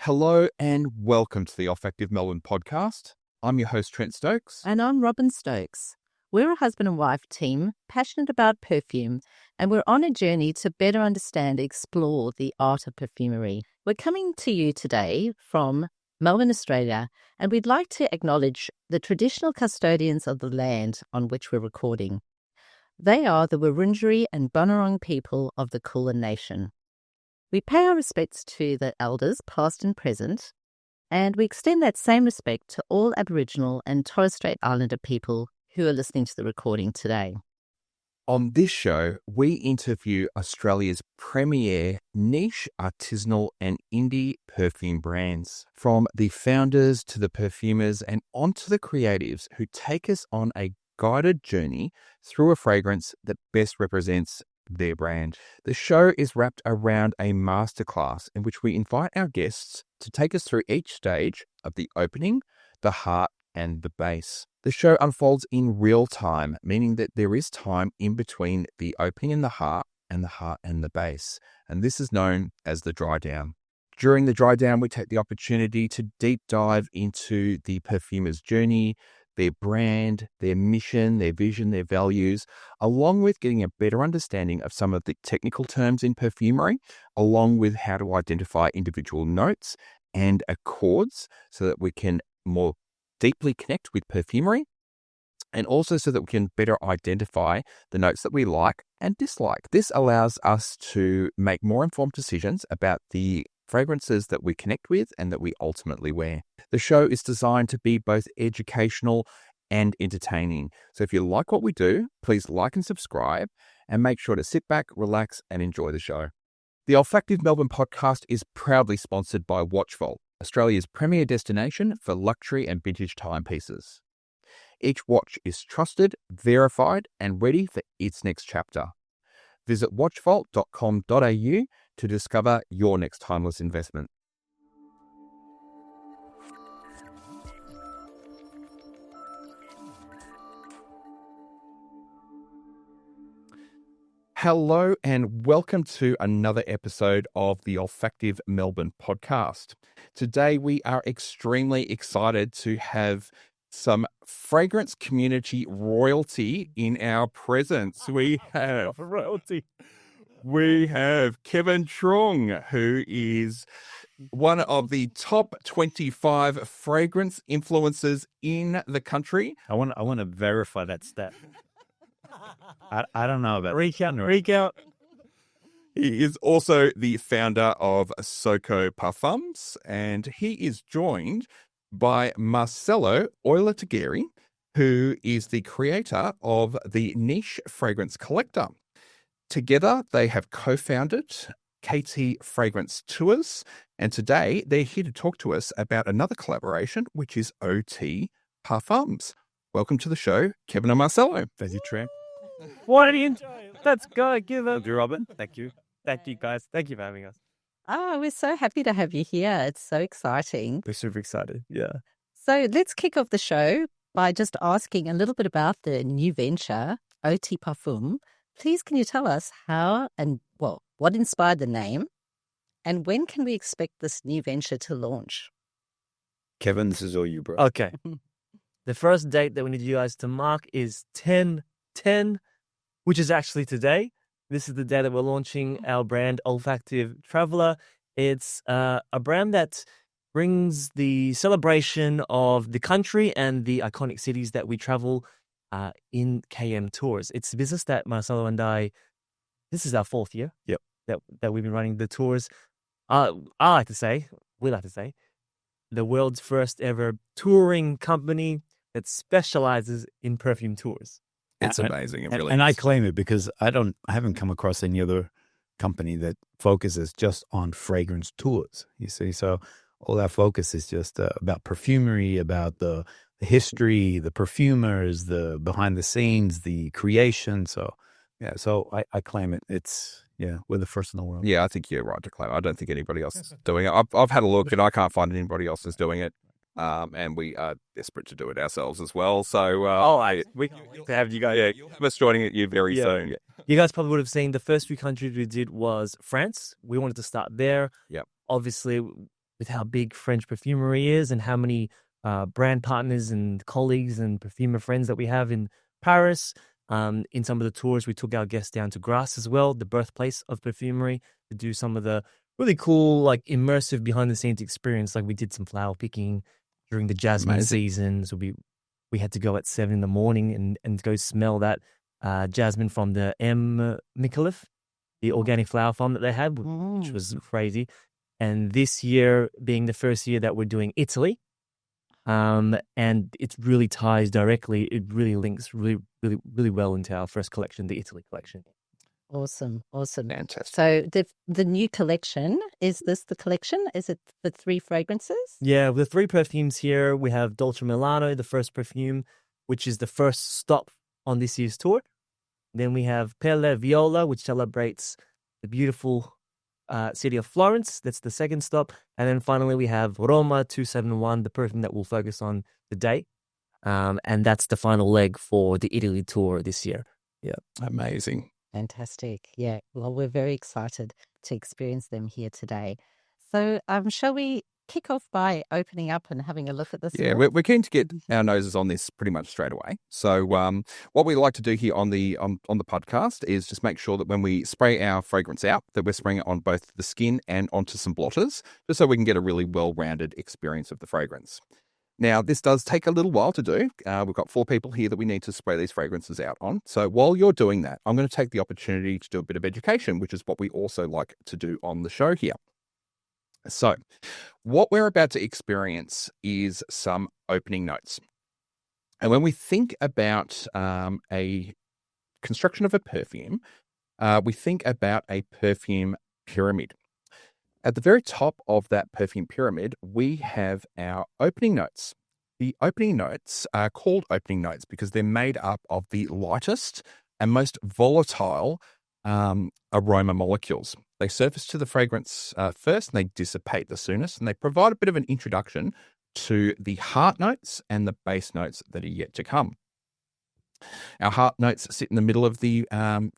Hello and welcome to the Olfactive Melbourne podcast. I'm your host, Trent Stokes. And I'm Robin Stokes. We're a husband and wife team passionate about perfume, and we're on a journey to better understand and explore the art of perfumery. We're coming to you today from Melbourne, Australia, and we'd like to acknowledge the traditional custodians of the land on which we're recording. They are the Wurundjeri and Bunurong people of the Kulin Nation. We pay our respects to the elders, past and present, and we extend that same respect to all Aboriginal and Torres Strait Islander people who are listening to the recording today. On this show, we interview Australia's premier niche, artisanal and indie perfume brands. From the founders to the perfumers and onto the creatives who take us on a guided journey through a fragrance that best represents their brand. The show is wrapped around a masterclass in which we invite our guests to take us through each stage of the opening, the heart, and the base. The show unfolds in real time, meaning that there is time in between the opening and the heart and the base. And this is known as the dry down. During the dry down, we take the opportunity to deep dive into the perfumer's journey, their brand, their mission, their vision, their values, along with getting a better understanding of some of the technical terms in perfumery, along with how to identify individual notes and accords so that we can more deeply connect with perfumery, and also so that we can better identify the notes that we like and dislike. This allows us to make more informed decisions about the fragrances that we connect with and that we ultimately wear. The show is designed to be both educational and entertaining. So if you like what we do, please like and subscribe and make sure to sit back, relax and enjoy the show. The Olfactive Melbourne podcast is proudly sponsored by Watchvault, Australia's premier destination for luxury and vintage timepieces. Each watch is trusted, verified and ready for its next chapter. Visit watchvault.com.au to discover your next timeless investment. Hello and welcome to another episode of the Olfactive Melbourne podcast. Today we are extremely excited to have some fragrance community royalty in our presence. We have Kevin Truong, who is one of the top 25 fragrance influencers in the country. I want to verify that stat. I don't know about Recount. He is also the founder of Soko Parfums, and he is joined by Marcelo Oillataguerre, who is the creator of the Niche Fragrance Collector. Together, they have co-founded KT Fragrance Tours, and today they're here to talk to us about another collaboration, which is OT Parfums. Welcome to the show, Kevin and Marcelo. Thank you, Trent. What an intro. Let's go. Give Thank it. you, Robin. Thank you. Thank you, guys. Thank you for having us. Oh, we're so happy to have you here. It's so exciting. We're super excited. Yeah. So let's kick off the show by just asking a little bit about the new venture, OT Parfum. Please, can you tell us how and, what inspired the name, and when can we expect this new venture to launch? Kevin, this is all you, bro. Okay. The first date that we need you guys to mark is 10/10, which is actually today. This is the day that we're launching our brand, Olfactive Traveller. It's a brand that brings the celebration of the country and the iconic cities that we travel in KM tours. It's a business that Marcelo and I, this is our 4th year. Yep. That we've been running the tours. We like to say, the world's first ever touring company that specializes in perfume tours. It's amazing. It really And I is. claim it because I haven't come across any other company that focuses just on fragrance tours. You see, so all our focus is just about perfumery, about the history, the perfumers, the behind the scenes, the creation. So I claim it. We're the first in the world. Yeah, I think you're right to claim. I don't think anybody else is doing it. I've had a look and I can't find anybody else is doing it. And we are desperate to do it ourselves as well. So, We have you guys. yeah, you'll have us joining you very soon. Yeah. You guys probably would have seen the first few countries we did was France. We wanted to start there. Yep. Obviously, with how big French perfumery is and how many brand partners and colleagues and perfumer friends that we have in Paris. In some of the tours, we took our guests down to Grasse as well, the birthplace of perfumery, to do some of the really cool, like immersive behind the scenes experience. Like we did some flower picking during the jasmine season. So we had to go at 7 a.m. and go smell that jasmine from the M. Micallef, the organic flower farm that they had, which was crazy. And this year being the first year that we're doing Italy, and it really ties directly, it really links really well into our first collection, the Italy collection. Awesome. Fantastic. So the new collection, is this the collection? Is it the 3 fragrances? Yeah, the 3 perfumes here. We have Dolce Milano, the first perfume, which is the first stop on this year's tour. Then we have Pelle Viola, which celebrates the beautiful city of Florence. That's the second stop. And then finally we have Roma 271, the perfume that we'll focus on today. And that's the final leg for the Italy tour this year. Yeah. Amazing. Fantastic. Yeah. Well, we're very excited to experience them here today. So shall we kick off by opening up and having a look at this? Yeah, we're keen to get our noses on this pretty much straight away. So what we like to do here on the podcast is just make sure that when we spray our fragrance out, that we're spraying it on both the skin and onto some blotters, just so we can get a really well-rounded experience of the fragrance. Now, this does take a little while to do. We've got 4 people here that we need to spray these fragrances out on. So while you're doing that, I'm going to take the opportunity to do a bit of education, which is what we also like to do on the show here. So what we're about to experience is some opening notes. And when we think about a construction of a perfume, we think about a perfume pyramid. At the very top of that perfume pyramid, we have our opening notes. The opening notes are called opening notes because they're made up of the lightest and most volatile aroma molecules. They surface to the fragrance first and they dissipate the soonest, and they provide a bit of an introduction to the heart notes and the base notes that are yet to come. Our heart notes sit in the middle of the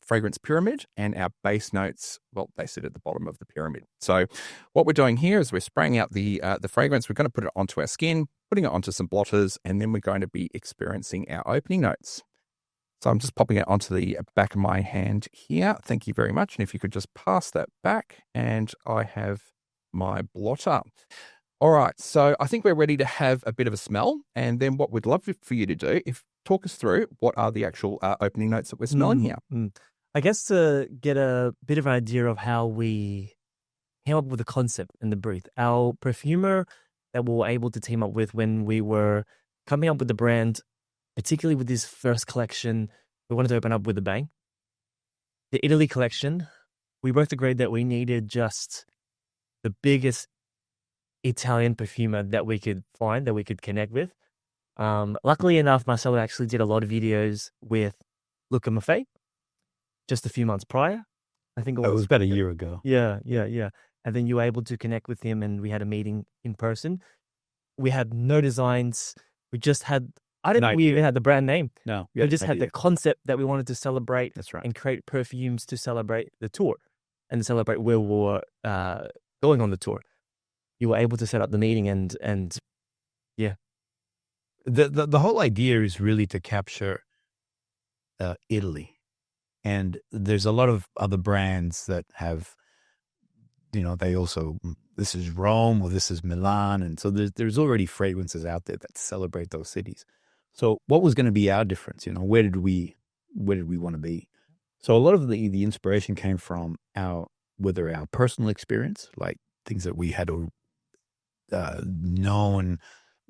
fragrance pyramid, and our base notes, well, they sit at the bottom of the pyramid. So what we're doing here is we're spraying out the fragrance. We're going to put it onto our skin, putting it onto some blotters, and then we're going to be experiencing our opening notes. So I'm just popping it onto the back of my hand here. Thank you very much. And if you could just pass that back, and I have my blotter. All right, so I think we're ready to have a bit of a smell. And then what we'd love for you to do, talk us through what are the actual opening notes that we're smelling here. I guess to get a bit of an idea of how we came up with the concept and the brief, our perfumer that we were able to team up with when we were coming up with the brand, particularly with this first collection, we wanted to open up with a bang. The Italy collection, we both agreed that we needed just the biggest Italian perfumer that we could find, that we could connect with. Luckily enough, Marcelo actually did a lot of videos with Luca Maffei just a few months prior. I think it was about a year ago. Yeah. And then you were able to connect with him, and we had a meeting in person. We had no designs. We just had, we even had the brand name. No. We just had the concept that we wanted to celebrate. That's right. And create perfumes to celebrate the tour and celebrate where we were going on the tour. You were able to set up the meeting and yeah. The whole idea is really to capture Italy. And there's a lot of other brands that have, they also, this is Rome or this is Milan. And so there's already fragrances out there that celebrate those cities. So what was going to be our difference? Where did we want to be? So a lot of the inspiration came from whether our personal experience, like things that we had known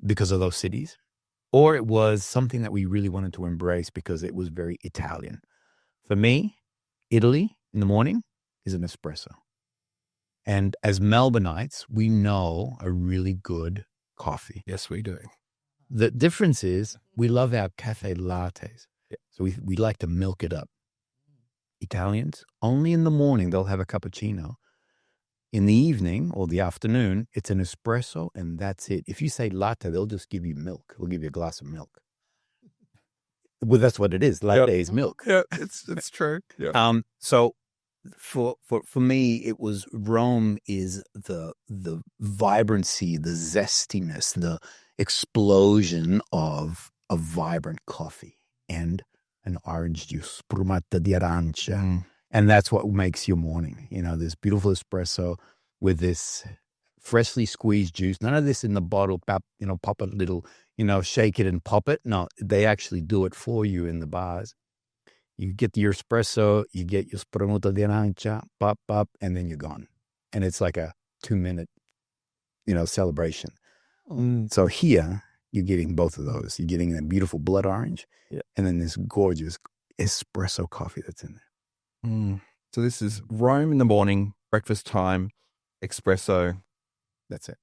because of those cities, or it was something that we really wanted to embrace because it was very Italian. For me, Italy in the morning is an espresso. And as Melbourneites, we know a really good coffee. Yes, we do. The difference is we love our cafe lattes. So we like to milk it up. Italians, only in the morning they'll have a cappuccino. In the evening or the afternoon, it's an espresso and that's it. If you say latte, they'll just give you milk. They'll give you a glass of milk. Well, that's what it is. Latte is milk. Yeah, it's true. Yeah. So for me, it was Rome is the vibrancy, the zestiness, the explosion of a vibrant coffee and an orange juice, sprumata di arancia. And that's what makes your morning. You know, this beautiful espresso with this freshly squeezed juice. None of this in the bottle, pop a little, shake it and pop it. No, they actually do it for you in the bars. You get your espresso, you get your spremuta di arancia, pop, and then you're gone. And it's like a 2-minute, celebration. So here, you're getting both of those. You're getting that beautiful blood orange, and then this gorgeous espresso coffee that's in there. So this is Rome in the morning, breakfast time, espresso. That's it.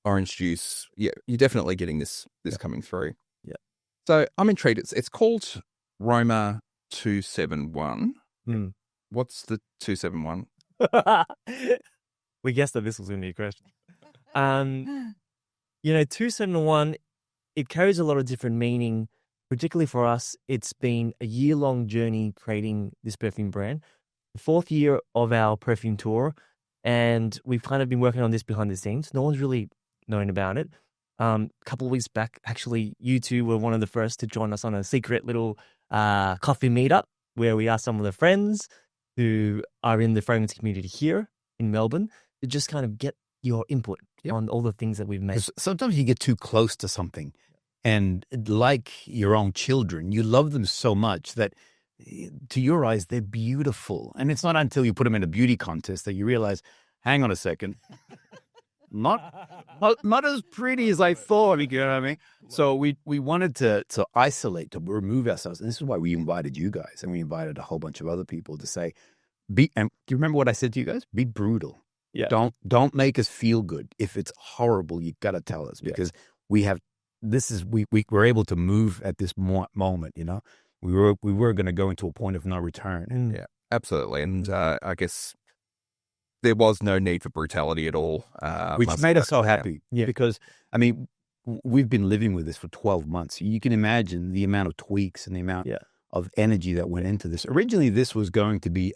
Orange juice. Yeah, you're definitely getting this coming through. Yeah. So I'm intrigued. It's called Roma 271. What's the 271? We guessed that this was going to be a question. 271, it carries a lot of different meaning. Particularly for us, it's been a year-long journey creating this perfume brand. The 4th year of our perfume tour, and we've kind of been working on this behind the scenes. No one's really known about it. A couple of weeks back, actually, you two were one of the first to join us on a secret little coffee meetup where we asked some of the friends who are in the fragrance community here in Melbourne to just kind of get your input on all the things that we've made. Sometimes you get too close to something. And like your own children, you love them so much that to your eyes, they're beautiful. And it's not until you put them in a beauty contest that you realize, hang on a second, not as pretty as I thought, you know what I mean? So we wanted to isolate, to remove ourselves. And this is why we invited you guys. And we invited a whole bunch of other people to say, and do you remember what I said to you guys? Be brutal. Yeah. Don't make us feel good. If it's horrible, you got to tell us, because we were able to move at this moment, we were going to go into a point of no return. Yeah, absolutely. And I guess there was no need for brutality at all. Which made us so happy because, I mean, we've been living with this for 12 months. You can imagine the amount of tweaks and the amount of energy that went into this. Originally, this was going to be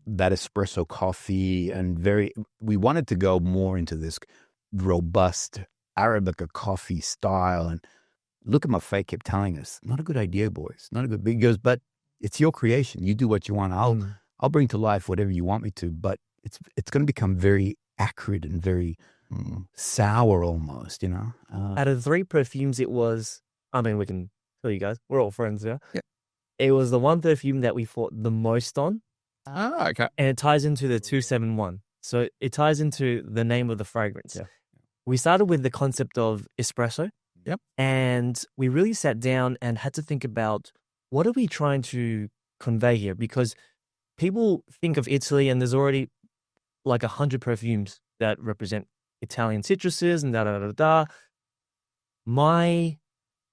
that espresso coffee, and we wanted to go more into this robust Arabica coffee style. And look at my face kept telling us, not a good idea, boys. Not a good. He goes, but it's your creation. You do what you want. I'll bring to life whatever you want me to. But it's going to become very acrid and very sour almost. Out of 3 perfumes, it was. I mean, we can tell you guys, we're all friends, yeah. It was the one perfume that we fought the most on. Oh, okay. And it ties into the 271. So it ties into the name of the fragrance. Yeah. We started with the concept of espresso. Yep. And we really sat down and had to think about what are we trying to convey here? Because people think of Italy and there's already like 100 perfumes that represent Italian citruses and da-da-da-da. My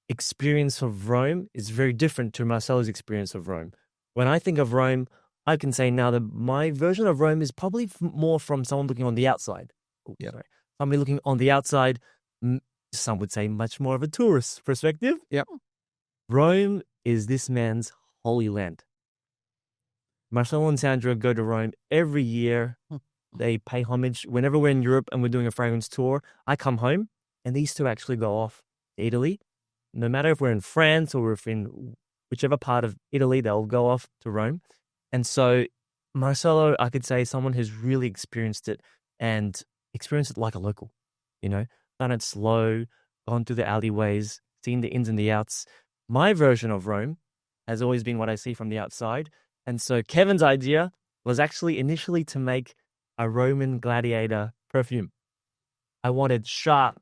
experience of Rome is very different to Marcelo's experience of Rome. When I think of Rome, I can say now that my version of Rome is probably more from someone looking on the outside. Somebody looking on the outside, some would say much more of a tourist perspective. Yep. Rome is this man's holy land. Marcelo and Sandra go to Rome every year. They pay homage. Whenever we're in Europe and we're doing a fragrance tour, I come home and these two actually go off to Italy. No matter if we're in France or if in whichever part of Italy, they'll go off to Rome. And so Marcelo, I could say, someone who's really experienced it and experienced it like a local, done it slow, gone through the alleyways, seen the ins and the outs. My version of Rome has always been what I see from the outside. And so Kevin's idea was actually initially to make a Roman gladiator perfume. I wanted sharp,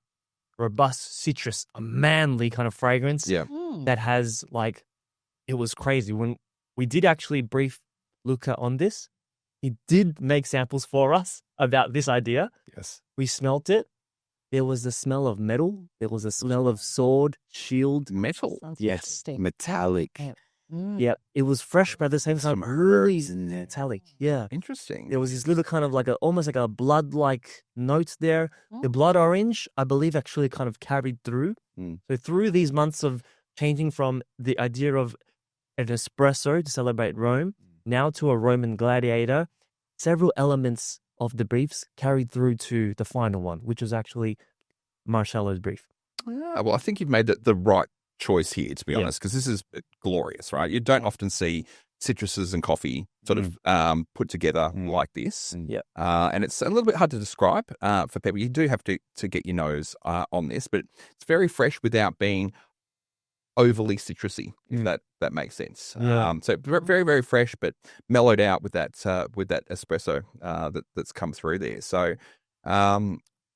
robust citrus, a manly kind of fragrance that has it was crazy. When we did actually brief Luca on this, he did make samples for us about this idea. Yes. We smelt it. There was the smell of metal. There was the smell of sword, shield. Metal. Yes. Metallic. Yeah. It was fresh, but at the same time, Some herbs in there. metallic. Yeah. Interesting. There was this little kind of almost like a blood-like note there. The blood orange, I believe, actually kind of carried through. So through these months of changing from the idea of an espresso to celebrate Rome now to a Roman gladiator, several elements of the briefs carried through to the final one, which was actually Marcelo's brief. Well, I think you've made the right choice here, to be Yeah. honest, because this is glorious, right? You don't often see citruses and coffee sort of put together like this. Yeah. And it's a little bit hard to describe for people. You do have to get your nose on this, but it's very fresh without being overly citrusy, if that makes sense. Yeah. So very, very fresh, but mellowed out with that espresso that's come through there. So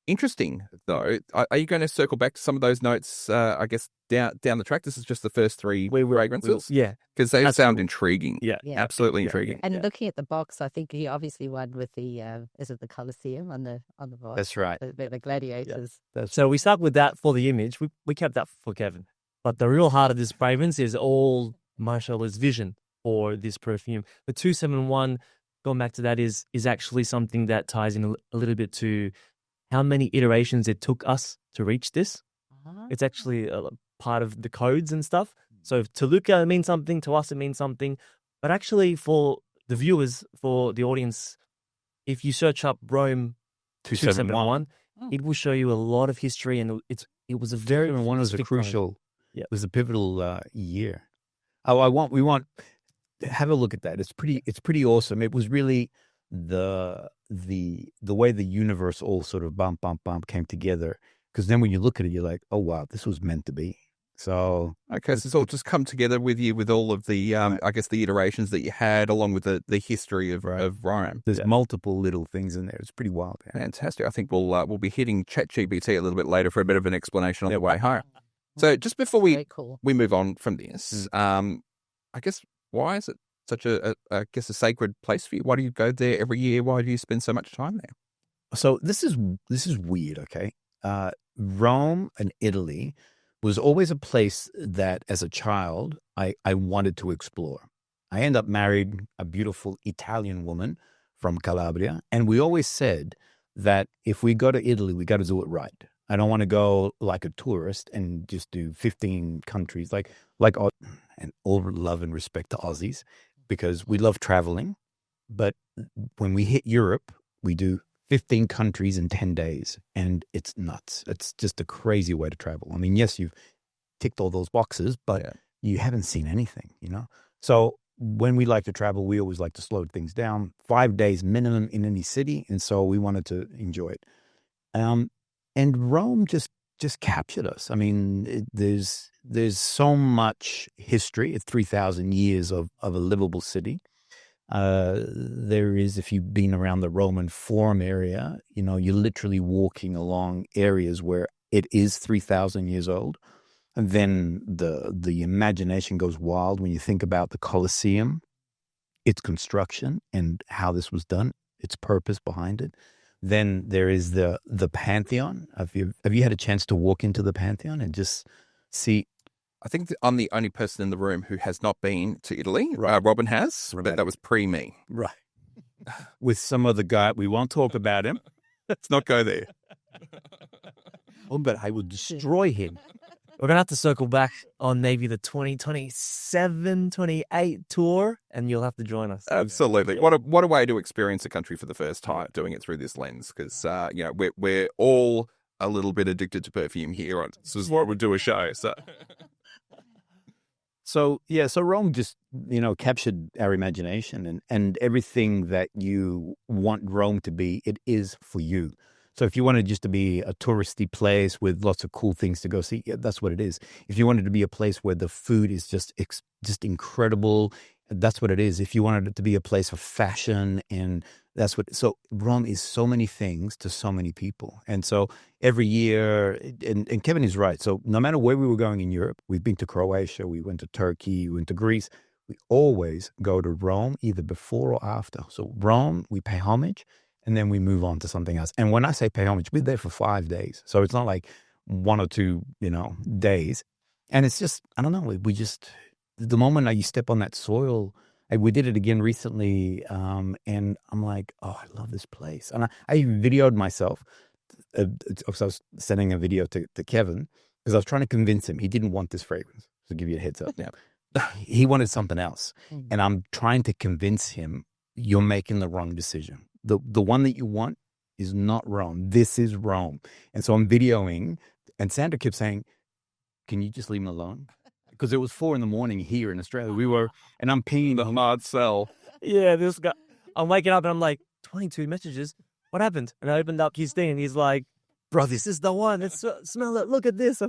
interesting, though. Are you going to circle back to some of those notes, I guess, down the track? This is just the first three fragrances? Yeah. Because they sound intriguing. Yeah. Yeah. Absolutely intriguing. And looking at the box, I think he obviously won with the is it the Colosseum on the box? That's right. The gladiators. So we stuck with that for the image. We kept that for Kevin. But the real heart of this fragrance is all Marcelo's vision for this perfume. The 271, going back to that, is actually something that ties in a little bit to how many iterations it took us to reach this. It's actually a part of the codes and stuff. So to Luca, it means something. To us, it means something. But actually, for the viewers, for the audience, if you search up Rome 271, it will show you a lot of history, and it was a very one was a specific crucial. Yeah. It was a pivotal year. We want have a look at that. It's pretty awesome. It was really the way the universe all sort of bump came together. Because then when you look at it, you're like, oh wow, this was meant to be. So okay, so it's all just come together with you with all of the I guess the iterations that you had, along with the history of Rome. There's multiple little things in there. It's pretty wild. Yeah. Fantastic. I think we'll be hitting ChatGPT a little bit later for a bit of an explanation on the way home. So just before we move on from this, I guess, why is it such a sacred place for you? Why do you go there every year? Why do you spend so much time there? So this is weird. Okay, Rome and Italy was always a place that, as a child, I wanted to explore. I ended up married a beautiful Italian woman from Calabria, and we always said that if we go to Italy, we got to do it right. I don't want to go like a tourist and just do 15 countries, and all love and respect to Aussies, because we love traveling. But when we hit Europe, we do 15 countries in 10 days, and it's nuts. It's just a crazy way to travel. I mean, yes, you've ticked all those boxes, but you haven't seen anything, So when we like to travel, we always like to slow things down. 5 days minimum in any city, and so we wanted to enjoy it. And Rome just captured us. I mean, there's so much history. It's 3,000 years of a livable city. There is, if you've been around the Roman Forum area, you're literally walking along areas where it is 3,000 years old. And then the imagination goes wild when you think about the Colosseum, its construction and how this was done, its purpose behind it. Then there is the Pantheon. Have you had a chance to walk into the Pantheon and just see? I think I'm the only person in the room who has not been to Italy. Robin has, but that was pre-me. Right. With some other guy. We won't talk about him. Let's not go there. Oh, but I will destroy him. We're going to have to circle back on maybe the 2027, 28 tour, and you'll have to join us. Absolutely. What a way to experience a country for the first time, doing it through this lens, because we're all a little bit addicted to perfume here. This is why we do a show. So Rome just, captured our imagination, and everything that you want Rome to be, it is for you. So if you wanted just to be a touristy place with lots of cool things to go see, that's what it is. If you wanted to be a place where the food is just incredible, that's what it is. If you wanted it to be a place of fashion, and so Rome is so many things to so many people. And so every year, and Kevin is right. So no matter where we were going in Europe, we've been to Croatia, we went to Turkey, we went to Greece. We always go to Rome either before or after. So Rome, we pay homage, and then we move on to something else. And when I say pay homage, we're there for 5 days. So it's not like 1 or 2, days. And it's just, I don't know, we just, the moment you step on that soil, we did it again recently, and I'm like, oh, I love this place. And I even videoed myself. I was sending a video to Kevin, because I was trying to convince him. He didn't want this fragrance, to give you a heads up. Yeah. he wanted something else. Mm. And I'm trying to convince him, you're making the wrong decision. The one that you want is not Rome. This is Rome. And so I'm videoing, and Sandra kept saying, can you just leave him alone? Because it was 4 a.m. here in Australia. And I'm pinging The hard sell. Yeah, this guy. I'm waking up and I'm like, 22 messages. What happened? And I opened up his thing and he's like, bro, this is the one. Let's smell it. Look at this.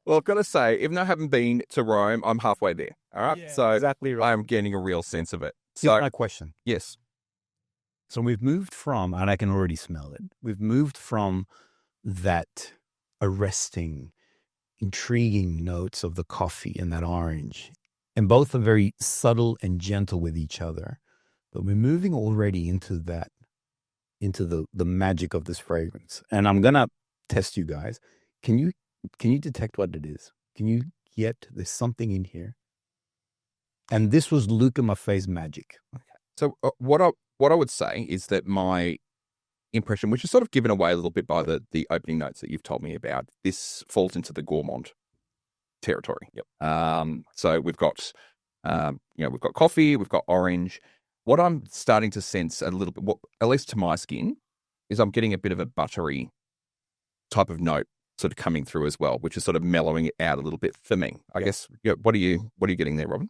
Well, I've got to say, even though I haven't been to Rome, I'm halfway there. All right. Yeah, so exactly right. I'm getting a real sense of it. So, So, my question. yes. So we've moved from, and I can already smell it, we've moved from that arresting, intriguing notes of the coffee and that orange. And both are very subtle and gentle with each other. But we're moving already into that, into the magic of this fragrance. And I'm going to test you guys. Can you detect what it is? Can you get, there's something in here? And this was Luca Maffei's magic. So what I would say is that my impression, which is sort of given away a little bit by the opening notes that you've told me about, this falls into the gourmand territory. Yep. So we've got, we've got coffee, we've got orange. What I'm starting to sense a little bit, at least to my skin, is I'm getting a bit of a buttery type of note sort of coming through as well, which is sort of mellowing it out a little bit for me. I guess. What are you getting there, Robin?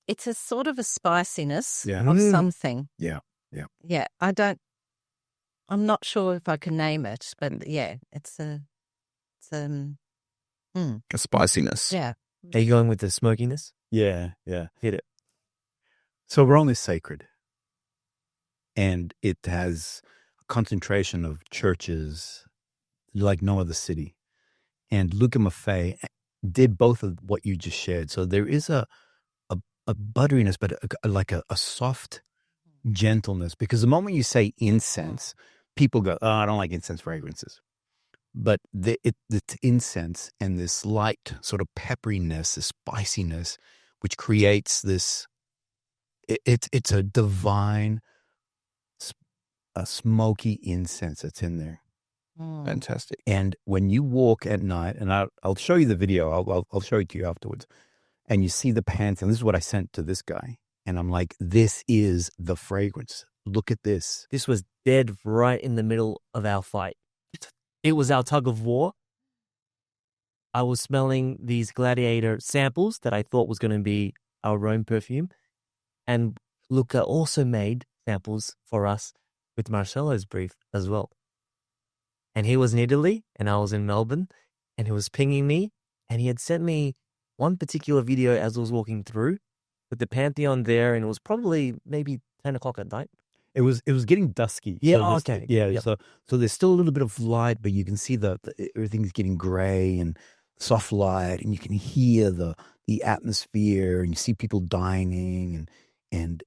It's a sort of a spiciness Yeah. of something. Yeah. Yeah, I'm not sure if I can name it, but yeah, it's a spiciness. yeah. Are you going with the smokiness? Yeah. Hit it. So Rome is sacred. And it has a concentration of churches like no other city. And Luca Maffei did both of what you just shared. So there is a butteriness, but like a soft gentleness. Because the moment you say incense, people go, oh, I don't like incense fragrances. But it's incense and this light sort of pepperiness, this spiciness, which creates this, it's a divine, a smoky incense that's in there. Fantastic. And when you walk at night, and I'll show you the video, I'll show it to you afterwards, and you see the pants, and this is what I sent to this guy, and I'm like, this is the fragrance. Look at this. This was dead right in the middle of our fight. It was our tug of war. I was smelling these Gladiator samples that I thought was going to be our Rome perfume. And Luca also made samples for us with Marcelo's brief as well. And he was in Italy and I was in Melbourne, and he was pinging me, and he had sent me one particular video as I was walking through with the Pantheon there, and it was probably maybe 10 o'clock at night. It was getting dusky. Yeah, So okay. Yeah, Yep. so there's still a little bit of light, but you can see the everything's getting gray and soft light, and you can hear the atmosphere, and you see people dining, and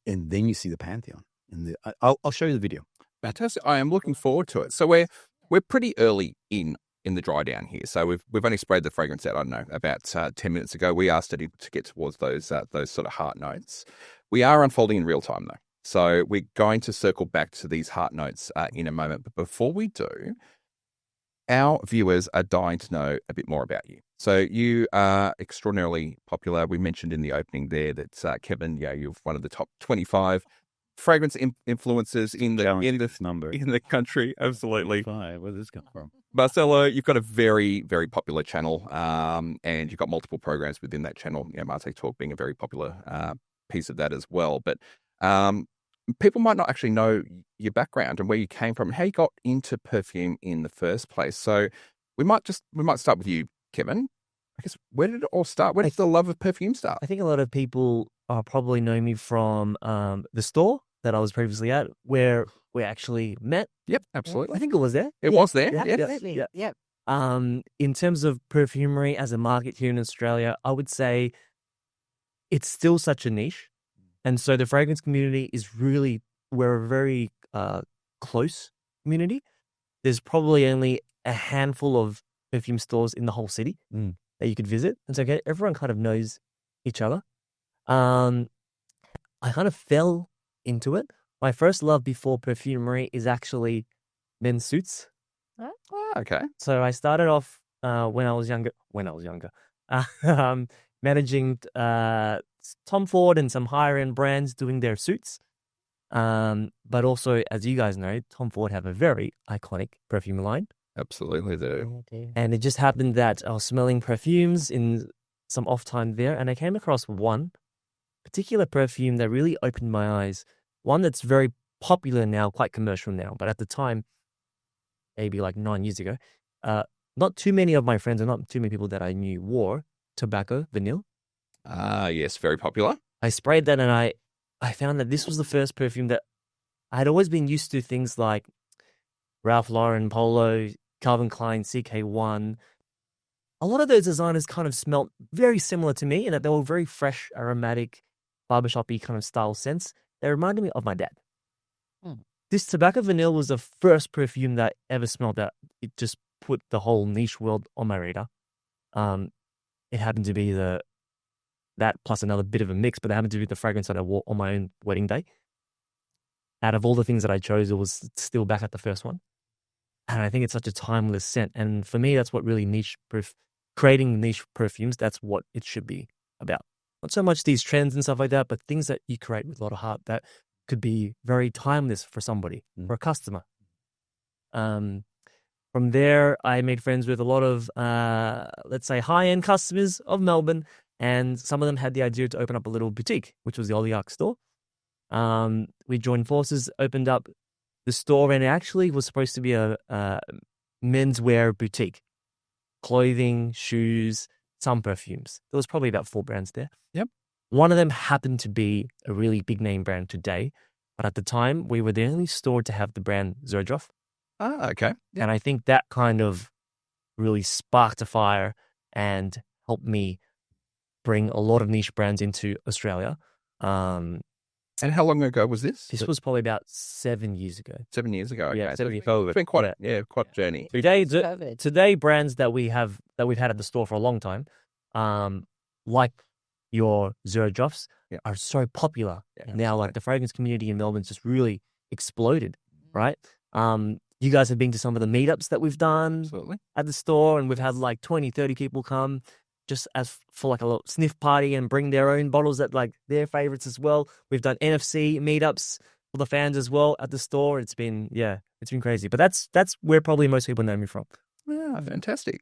then you see the Pantheon. And I'll show you the video. Fantastic. I am looking forward to it. So we're pretty early in the dry down here. So we've only sprayed the fragrance out, I don't know, about 10 minutes ago. We are starting to get towards those sort of heart notes. We are unfolding in real time though. So we're going to circle back to these heart notes in a moment. But before we do, our viewers are dying to know a bit more about you. So you are extraordinarily popular. We mentioned in the opening there that Kevin, you're one of the top 25 fragrance influencers in the country. Absolutely. Where did this come from? Marcelo, you've got a very, very popular channel, and you've got multiple programs within that channel. Marte Talk being a very popular piece of that as well. But people might not actually know your background and where you came from and how you got into perfume in the first place. So we might start with you, Kevin. I guess, where did it all start? Where did the love of perfume start? I think a lot of people probably know me from the store that I was previously at, where we actually met. Yep, absolutely. I think it was there. It was there. Yeah, Yes. Absolutely. Yeah. Yep. In terms of perfumery as a market here in Australia, I would say it's still such a niche. And so the fragrance community we're a very close community. There's probably only a handful of perfume stores in the whole city that you could visit. And so everyone kind of knows each other. I kind of fell into it. My first love before perfumery is actually men's suits. Okay. So I started off when I was younger. Managing Tom Ford and some higher end brands doing their suits. But also, as you guys know, Tom Ford have a very iconic perfume line. Absolutely do. And it just happened that I was smelling perfumes in some off time there, and I came across one particular perfume that really opened my eyes. One that's very popular now, quite commercial now, but at the time, maybe like 9 years ago, not too many of my friends and not too many people that I knew wore tobacco vanilla. Ah, yes, very popular. I sprayed that, and I found that this was the first perfume that I had always been used to things like Ralph Lauren, Polo, Calvin Klein, CK1. A lot of those designers kind of smelt very similar to me in that they were very fresh, aromatic, barbershop-y kind of style scents. They reminded me of my dad. This tobacco vanilla was the first perfume that I ever smelled that it just put the whole niche world on my radar. It happened to be that plus another bit of a mix, but it happened to be the fragrance that I wore on my own wedding day. Out of all the things that I chose, it was still back at the first one. And I think it's such a timeless scent. And for me, that's what really creating niche perfumes, that's what it should be about. Not so much these trends and stuff like that, but things that you create with a lot of heart that could be very timeless for somebody, for a customer. From there, I made friends with a lot of, let's say, high-end customers of Melbourne, and some of them had the idea to open up a little boutique, which was the Oillataguerre store. We joined forces, opened up the store, and it actually was supposed to be a menswear boutique. Clothing, shoes, some perfumes. There was probably about 4 brands there. Yep. One of them happened to be a really big name brand today, but at the time, we were the only store to have the brand Zerdroff. Ah, okay. Yep. And I think that kind of really sparked a fire and helped me bring a lot of niche brands into Australia. And how long ago was this? This was probably about 7 years ago. 7 years ago. Okay. Yeah, 7 years. It's been quite a journey. Today, brands that we've had at the store for a long time, like your Zerdroffs, are so popular now. Like the fragrance community in Melbourne's just really exploded, right? You guys have been to some of the meetups that we've done at the store, and we've had like 20, 30 people come just as for like a little sniff party and bring their own bottles that like their favorites as well. We've done NFC meetups for the fans as well at the store. It's been crazy. But that's where probably most people know me from. Yeah, fantastic.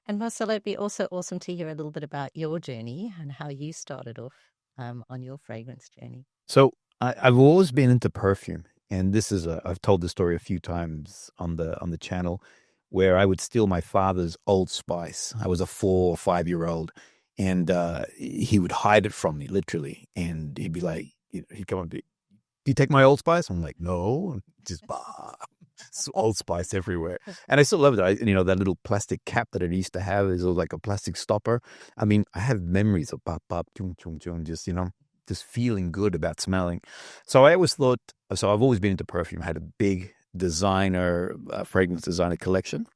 And Marcelo, it'd be also awesome to hear a little bit about your journey and how you started off on your fragrance journey. So I've always been into perfume, and this is I've told this story a few times on the channel, where I would steal my father's Old Spice. I was a 4 or 5 year old, and he would hide it from me, literally. And he'd be like, he'd come up to me, "Do you take my Old Spice?" I'm like, "No." Just Old Spice everywhere. And I still love it. That little plastic cap that it used to have is like a plastic stopper. I mean, I have memories of pop, pop, chung, chung, chung, just feeling good about smelling. So I always thought, I've always been into perfume. I had a big fragrance designer collection.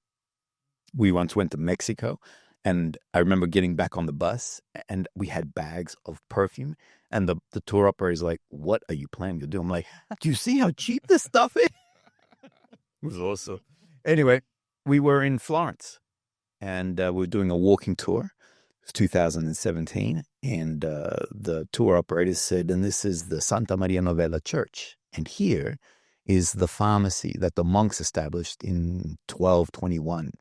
We once went to Mexico, and I remember getting back on the bus, and we had bags of perfume, and the tour operator is like, "What are you planning to do?" I'm like, "Do you see how cheap this stuff is?" It was awesome. Anyway, we were in Florence, and we were doing a walking tour. It was 2017, and the tour operator said, "And this is the Santa Maria Novella Church, and here is the pharmacy that the monks established in 1221,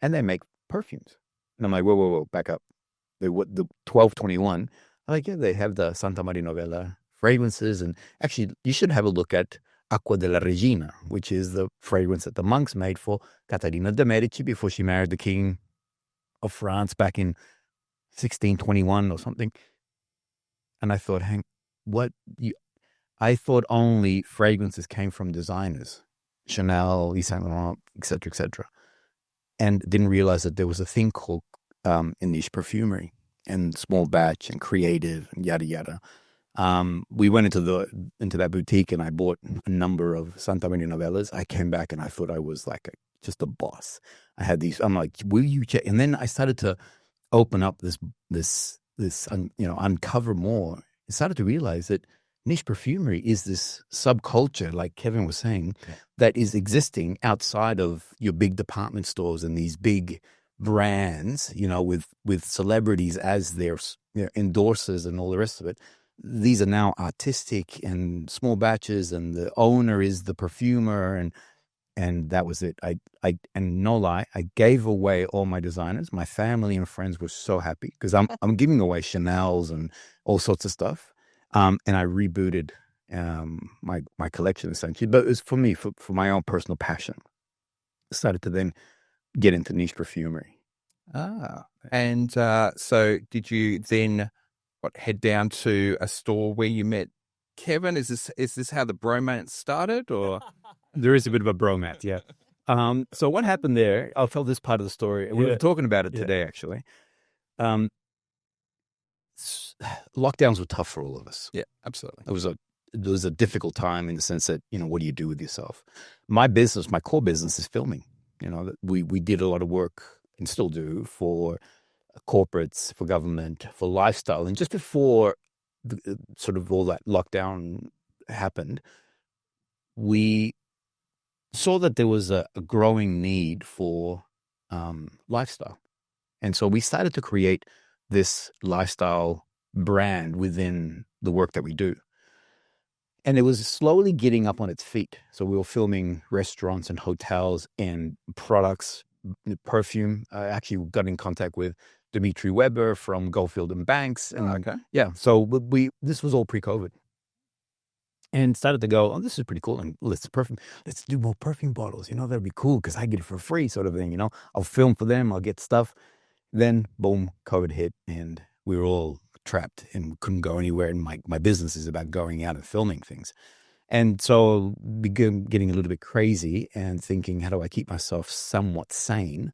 and they make perfumes." And I'm like, whoa, back up. The 1221, I'm like, yeah, they have the Santa Maria Novella fragrances, and actually, you should have a look at Acqua della Regina, which is the fragrance that the monks made for Caterina de' Medici before she married the king of France back in 1621 or something. And I thought, I thought only fragrances came from designers, Chanel, Yves Saint Laurent, etc., and didn't realize that there was a thing called niche perfumery and small batch and creative and yada yada. We went into that boutique, and I bought a number of Santa Maria Novellas. I came back and I thought I was like just a boss. I had these. I'm like, will you check? And then I started to open up this uncover more. I started to realize that niche perfumery is this subculture, like Kevin was saying, that is existing outside of your big department stores and these big brands, with celebrities as their endorsers and all the rest of it. These are now artistic and small batches, and the owner is the perfumer, and that was it. And no lie, I gave away all my designers. My family and friends were so happy because I'm giving away Chanel's and all sorts of stuff. And I rebooted my collection essentially, but it was for me, for my own personal passion. Decided to then get into niche perfumery. And so did you then head down to a store where you met Kevin? Is this how the bromance started, or? There is a bit of a bromance, yeah. So what happened there, I'll tell this part of the story. We were talking about it today, actually. Lockdowns were tough for all of us. Yeah, absolutely. It was a difficult time in the sense that, what do you do with yourself? My core business is filming. We did a lot of work and still do for corporates, for government, for lifestyle. And just before sort of all that lockdown happened, we saw that there was a growing need for lifestyle. And so we started to create this lifestyle brand within the work that we do. And it was slowly getting up on its feet. So we were filming restaurants and hotels and products, perfume. I actually got in contact with Dimitri Weber from Goldfield and Banks. And okay. Yeah. So this was all pre-COVID. And started to go, this is pretty cool. And let's do more perfume bottles. That'd be cool because I get it for free, sort of thing. I'll film for them. I'll get stuff. Then, boom, COVID hit, and we were all trapped and couldn't go anywhere. And my business is about going out and filming things. And so began getting a little bit crazy and thinking, how do I keep myself somewhat sane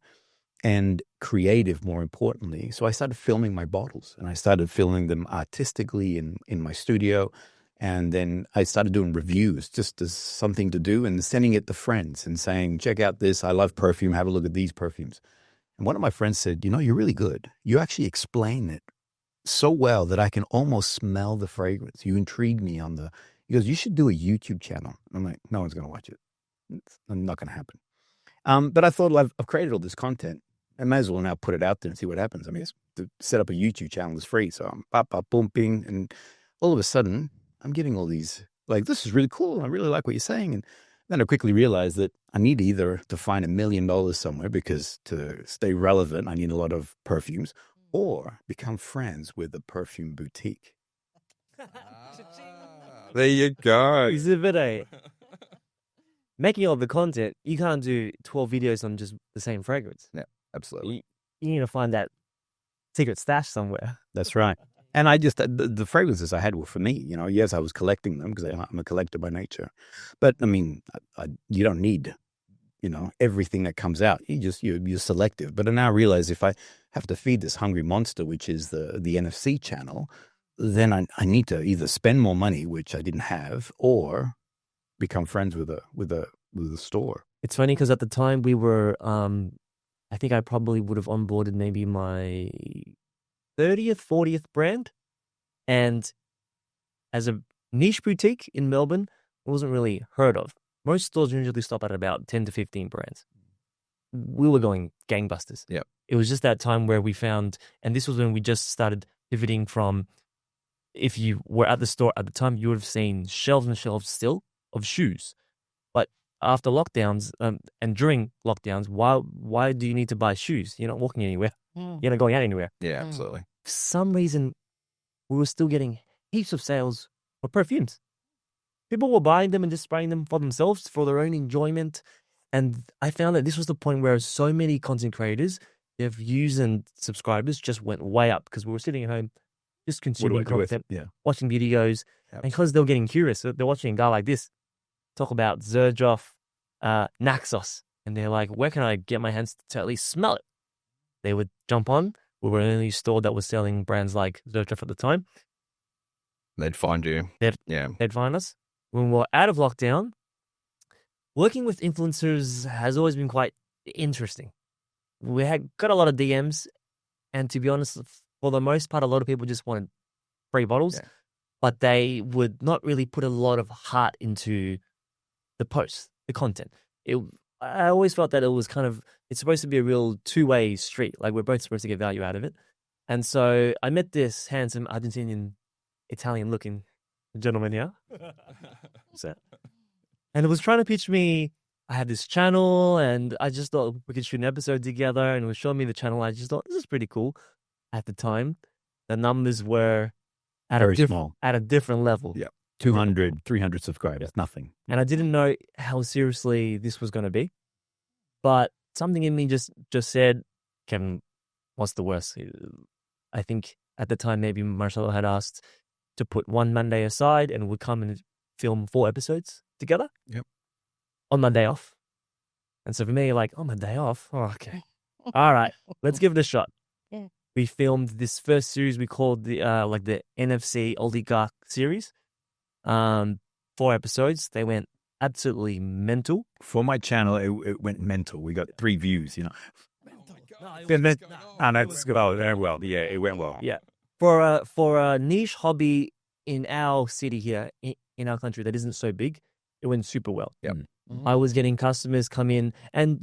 and creative, more importantly? So I started filming my bottles, and I started filming them artistically in my studio. And then I started doing reviews just as something to do and sending it to friends and saying, check out this. I love perfume. Have a look at these perfumes. And one of my friends said, you're really good. You actually explain it so well that I can almost smell the fragrance. You intrigue me he goes, you should do a YouTube channel. I'm like, no one's going to watch it. It's not going to happen. But I thought, I've created all this content. I might as well now put it out there and see what happens. I mean, to set up a YouTube channel is free. So I'm boom, ping. And all of a sudden, I'm getting all these, this is really cool. I really like what you're saying. And then I quickly realized that I need either to find $1 million somewhere, because to stay relevant, I need a lot of perfumes, or become friends with a perfume boutique. There you go. Exhibit making all the content, you can't do 12 videos on just the same fragrance. Yeah, absolutely. You need to find that secret stash somewhere. That's right. And I just, the fragrances I had were for me, yes, I was collecting them because I'm a collector by nature. But I mean, you don't need, everything that comes out. You're selective. But I now realize if I have to feed this hungry monster, which is the NFC channel, then I need to either spend more money, which I didn't have, or become friends with a store. It's funny because at the time we were, I think I probably would have onboarded maybe my 30th, 40th brand. And as a niche boutique in Melbourne, it wasn't really heard of. Most stores usually stop at about 10 to 15 brands. We were going gangbusters. Yep. It was just that time where we found, and this was when we just started pivoting from, if you were at the store at the time, you would have seen shelves and shelves still of shoes. But after lockdowns and during lockdowns, why do you need to buy shoes? You're not walking anywhere. You're not going out anywhere. Yeah, absolutely. For some reason, we were still getting heaps of sales for perfumes. People were buying them and just spraying them for themselves, for their own enjoyment. And I found that this was the point where so many content creators, their views and subscribers just went way up because we were sitting at home just consuming content, watching videos. Yep. And because they were getting curious, they're watching a guy like this talk about Xerjoff, Naxos. And they're like, where can I get my hands to at least smell it? They would jump on. We were the only store that was selling brands like Xerjoff at the time. They'd find you. They'd find us. When we were out of lockdown, working with influencers has always been quite interesting. We had got a lot of DMs, and to be honest, for the most part, a lot of people just wanted free bottles. Yeah. but they would not really put a lot of heart into the post, the content. I always felt that it's supposed to be a real two-way street. Like we're both supposed to get value out of it. And so I met this handsome Argentinian, Italian-looking gentleman here. And it was trying to pitch me. I had this channel, and I just thought we could shoot an episode together, and it was showing me the channel. I just thought, this is pretty cool. At the time, the numbers were Very small. at a different level. Yeah. 200, 300 subscribers, nothing. And I didn't know how seriously this was going to be. But something in me just said, Kevin, what's the worst? I think at the time, maybe Marcelo had asked to put one Monday aside and would come and film 4 episodes together. Yep. On my day off. And so for me, like, on my day off? Oh, okay. All right, let's give it a shot. Yeah. We filmed this first series we called the NFC Oligarch series. 4 episodes. They went absolutely mental. For my channel, it went mental. We got 3 views, And it's very well. Yeah, it went well. Yeah. For a niche hobby in our city here, in our country that isn't so big, it went super well. Yep. Mm-hmm. I was getting customers come in, and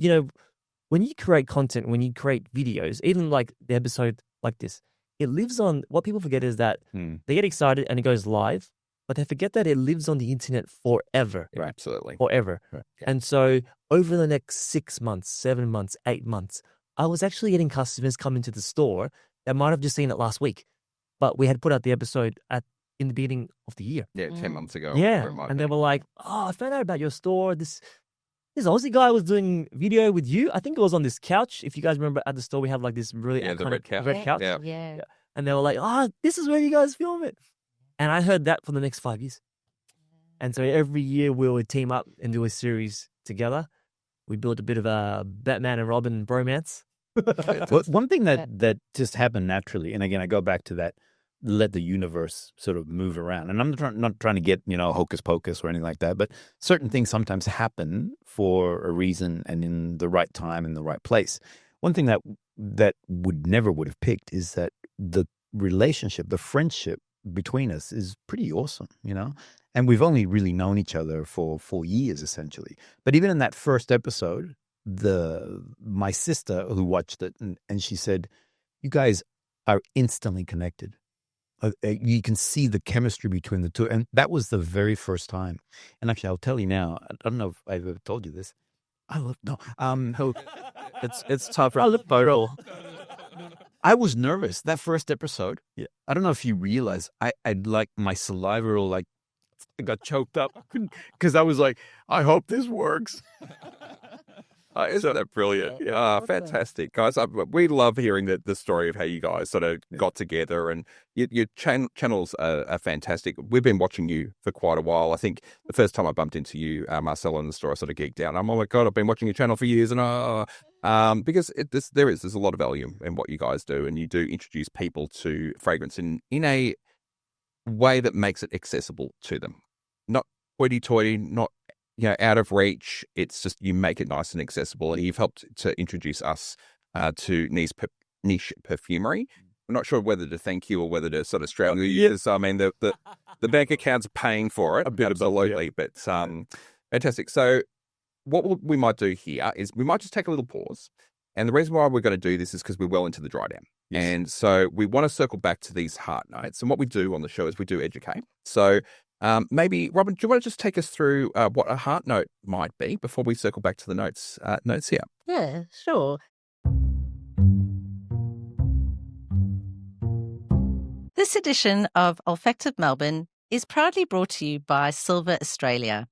when you create content, when you create videos, even like the episode like this, it lives on. What people forget is that they get excited and it goes live, but they forget that it lives on the internet forever. Right. Absolutely. Forever. Right. Yeah. And so over the next 6 months, 7 months, 8 months, I was actually getting customers come into the store that might have just seen it last week, but we had put out the episode in the beginning of the year. Yeah, 10 months ago. Yeah. And they were like, oh, I found out about your store. This Aussie guy was doing video with you. I think it was on this couch. If you guys remember at the store, we have like this really the red couch. red couch. Yeah. Yeah. And they were like, oh, this is where you guys film it. And I heard that for the next 5 years. And so every year we would team up and do a series together. We built a bit of a Batman and Robin bromance. Well, one thing that just happened naturally, and again, I go back to that, let the universe sort of move around. And I'm not trying to get, hocus pocus or anything like that, but certain things sometimes happen for a reason and in the right time, in the right place. One thing that never would have picked is that the relationship, the friendship between us is pretty awesome, And we've only really known each other for 4 years, essentially. But even in that first episode, my sister who watched it, and she said, you guys are instantly connected. You can see the chemistry between the two. And that was the very first time. And actually, I'll tell you now, I don't know if I've ever told you this. It's tough. I was nervous that first episode. Yeah. I don't know if you realize I'd like my saliva I got choked up because I was like, I hope this works. Isn't that brilliant? Yeah, fantastic. Guys, we love hearing the story of how you guys sort of got together, and your channels are fantastic. We've been watching you for quite a while. I think the first time I bumped into you, Marcelo, in the store, I sort of geeked out. I'm, oh my God, I've been watching your channel for years, and because there's a lot of value in what you guys do, and you do introduce people to fragrance in a way that makes it accessible to them. Not hoity-toity, not out of reach. It's just you make it nice and accessible, and you've helped to introduce us to niche perfumery. I'm not sure whether to thank you or whether to sort of straddle you. Yes. I mean, the bank account's paying for it, absolutely. But fantastic. So what we might do here is we might just take a little pause. And the reason why we're going to do this is because we're well into the dry down. Yes. And so we want to circle back to these heart notes. And what we do on the show is we do educate. So maybe, Robin, do you want to just take us through what a heart note might be before we circle back to the notes here? Yeah, sure. This edition of Olfactive Melbourne is proudly brought to you by Silver Australia.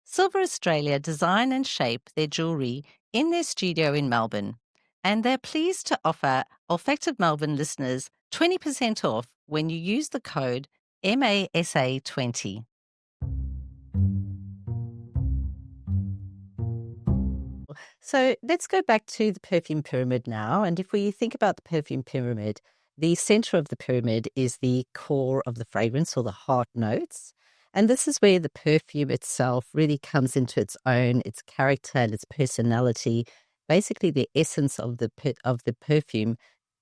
Silver Australia design and shape their jewellery in their studio in Melbourne, and they're pleased to offer Olfactive Melbourne listeners 20% off when you use the code MASA20. So let's go back to the perfume pyramid now. And if we think about the perfume pyramid, the center of the pyramid is the core of the fragrance, or the heart notes. And this is where the perfume itself really comes into its own, its character and its personality. Basically, the essence of the perfume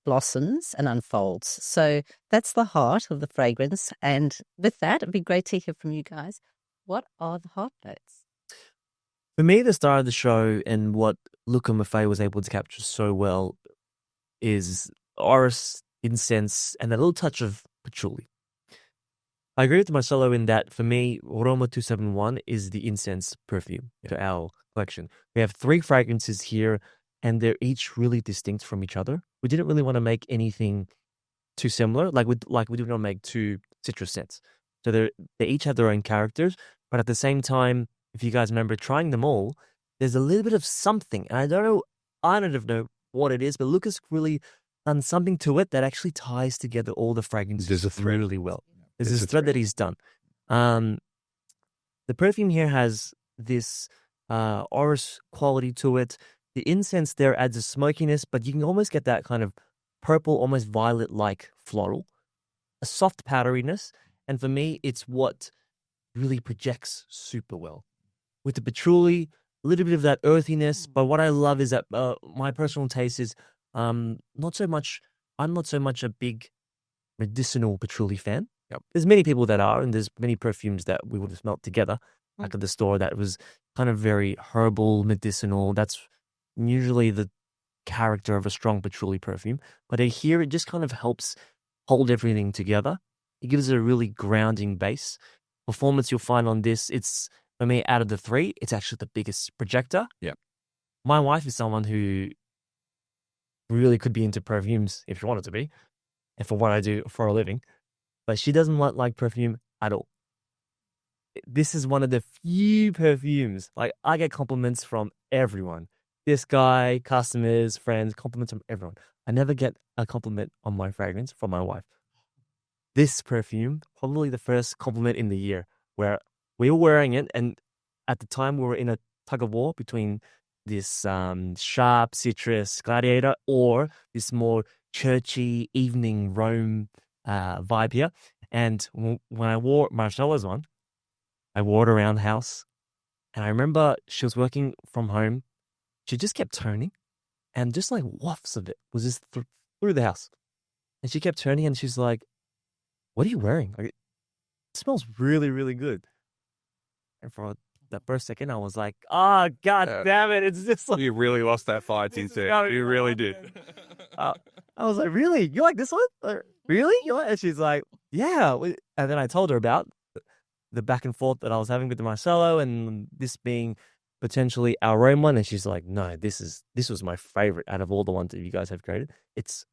blossoms and unfolds. So that's the heart of the fragrance. And with that, it'd be great to hear from you guys. What are the heart notes? For me, the star of the show and what Luca Maffei was able to capture so well is orris, incense, and a little touch of patchouli. I agree with Marcelo in that, for me, Roma 271 is the incense perfume to our collection. We have 3 fragrances here, and they're each really distinct from each other. We didn't really want to make anything too similar, like we didn't want to make 2 citrus scents. So they each have their own characters, but at the same time, if you guys remember trying them all, there's a little bit of something. And I don't know what it is, but Lucas really done something to it that actually ties together all the fragrances There's a thread. really well. There's this thread that he's done. The perfume here has this orris quality to it. The incense there adds a smokiness, but you can almost get that kind of purple, almost violet-like floral, a soft powderiness. And for me, it's what really projects super well. With the patchouli, a little bit of that earthiness, but what I love is that my personal taste is I'm not so much a big medicinal patchouli fan. Yep. There's many people that are, and there's many perfumes that we would have smelt together back at the store that was kind of very herbal, medicinal. That's usually the character of a strong patchouli perfume. But here, it just kind of helps hold everything together. It gives it a really grounding base. Performance you'll find on this, it's, for me, out of the 3, it's actually the biggest projector. Yeah. My wife is someone who really could be into perfumes if she wanted to be, and for what I do for a living. But she doesn't like perfume at all. This is one of the few perfumes. Like, I get compliments from everyone. This guy, customers, friends, compliments from everyone. I never get a compliment on my fragrance from my wife. This perfume, probably the first compliment in the year, where we were wearing it, and at the time we were in a tug of war between this sharp citrus gladiator or this more churchy evening Rome vibe here. And when I wore Marcelo's one, I wore it around the house, and I remember she was working from home. She just kept turning, and just like wafts of it was just through the house. And she kept turning, and she's like, "What are you wearing? Like, it smells really, really good." And for that first second, I was like, "Oh, God damn it. It's just like..." You really lost that fight into it. You really did. I was like, "Really? You like this one? Really?" And she's like, "Yeah." And then I told her about the back and forth that I was having with Marcelo and this being potentially our own one. And she's like, "No, this was my favorite out of all the ones that you guys have created. It's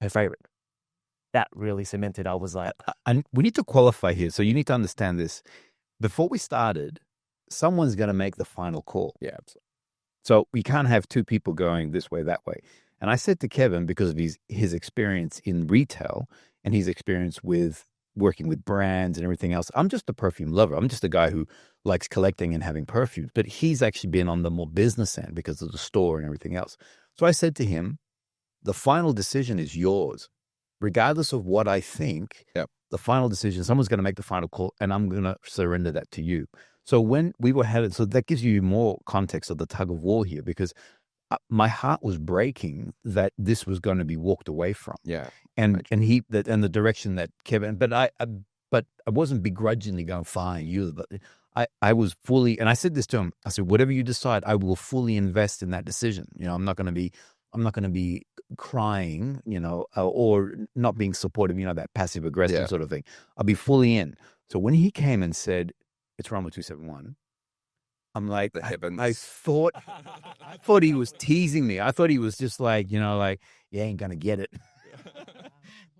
her favorite." That really cemented. I was like... And we need to qualify here. So you need to understand this. Before we started, someone's going to make the final call. Yeah, absolutely. So we can't have 2 people going this way, that way. And I said to Kevin, because of his experience in retail and his experience with working with brands and everything else, I'm just a perfume lover. I'm just a guy who likes collecting and having perfumes. But he's actually been on the more business end because of the store and everything else. So I said to him, the final decision is yours. Regardless of what I think, the final decision, someone's going to make the final call, and I'm going to surrender that to you. So when we were headed, so that gives you more context of the tug of war here, because my heart was breaking that this was going to be walked away from. Yeah. And the direction that Kevin, but I wasn't begrudgingly going, fine, I was fully, and I said this to him, I said, whatever you decide, I will fully invest in that decision. I'm not going to be crying, or not being supportive, that passive aggressive sort of thing. I'll be fully in. So when he came and said, it's Roma 271, I'm like, I thought he was teasing me. I thought he was just like, you ain't going to get it.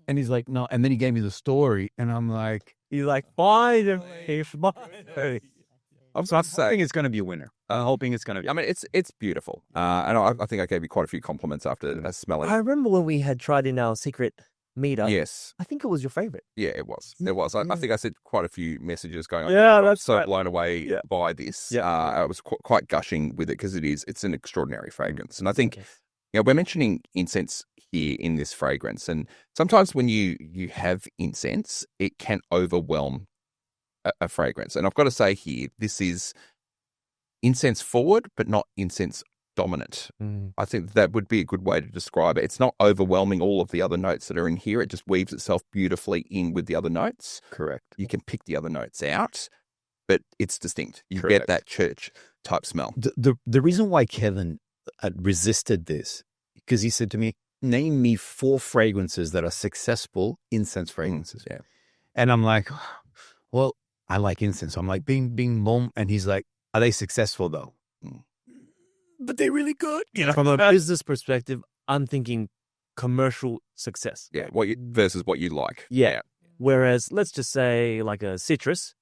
And he's like, no. And then he gave me the story, and I'm like, he's like, fine. I'm hoping it's going to be a winner. I'm hoping it's going to be. I mean, it's beautiful. And I think I gave you quite a few compliments after smelling. I remember when we had tried in our secret meetup. Yes. I think it was your favorite. Yeah, it was. It was. I think I sent quite a few messages going on. Yeah, that's so blown away by this. Yeah. I was quite gushing with it because it's an extraordinary fragrance. And I think, we're mentioning incense here in this fragrance. And sometimes when you have incense, it can overwhelm a fragrance. And I've got to say here, this is incense forward, but not incense dominant. Mm. I think that would be a good way to describe it. It's not overwhelming all of the other notes that are in here. It just weaves itself beautifully in with the other notes. Correct. You can pick the other notes out, but it's distinct. You Correct. get that church type smell. The reason why Kevin resisted this, because he said to me, name me 4 fragrances that are successful incense fragrances. Yeah. And I'm like, well, I like incense. So I'm like, bing, bing, boom. And he's like, are they successful though? But they're really good. You know, From a business perspective, I'm thinking commercial success. Yeah. Versus what you like. Yeah. Whereas, let's just say like a citrus,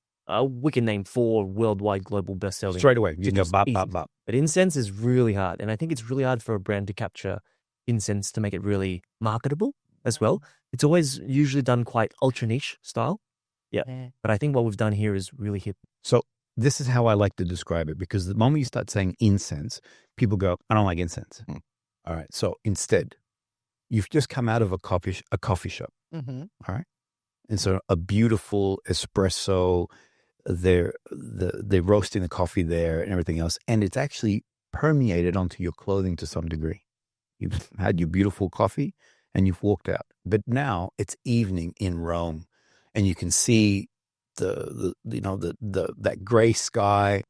we can name 4 worldwide global best-selling. straight away. You can go Just bop, easy. bop, bop. But incense is really hard. And I think it's really hard for a brand to capture incense to make it really marketable as well. It's always usually done quite ultra niche style. Yeah. But I think what we've done here is really hip. So this is how I like to describe it, because the moment you start saying incense, people go, I don't like incense. All right. So instead, you've just come out of a coffee shop. Mm-hmm. All right. And so a beautiful espresso, they're roasting the coffee there and everything else. And it's actually permeated onto your clothing to some degree. You've had your beautiful coffee and you've walked out. But now it's evening in Rome and you can see that gray sky.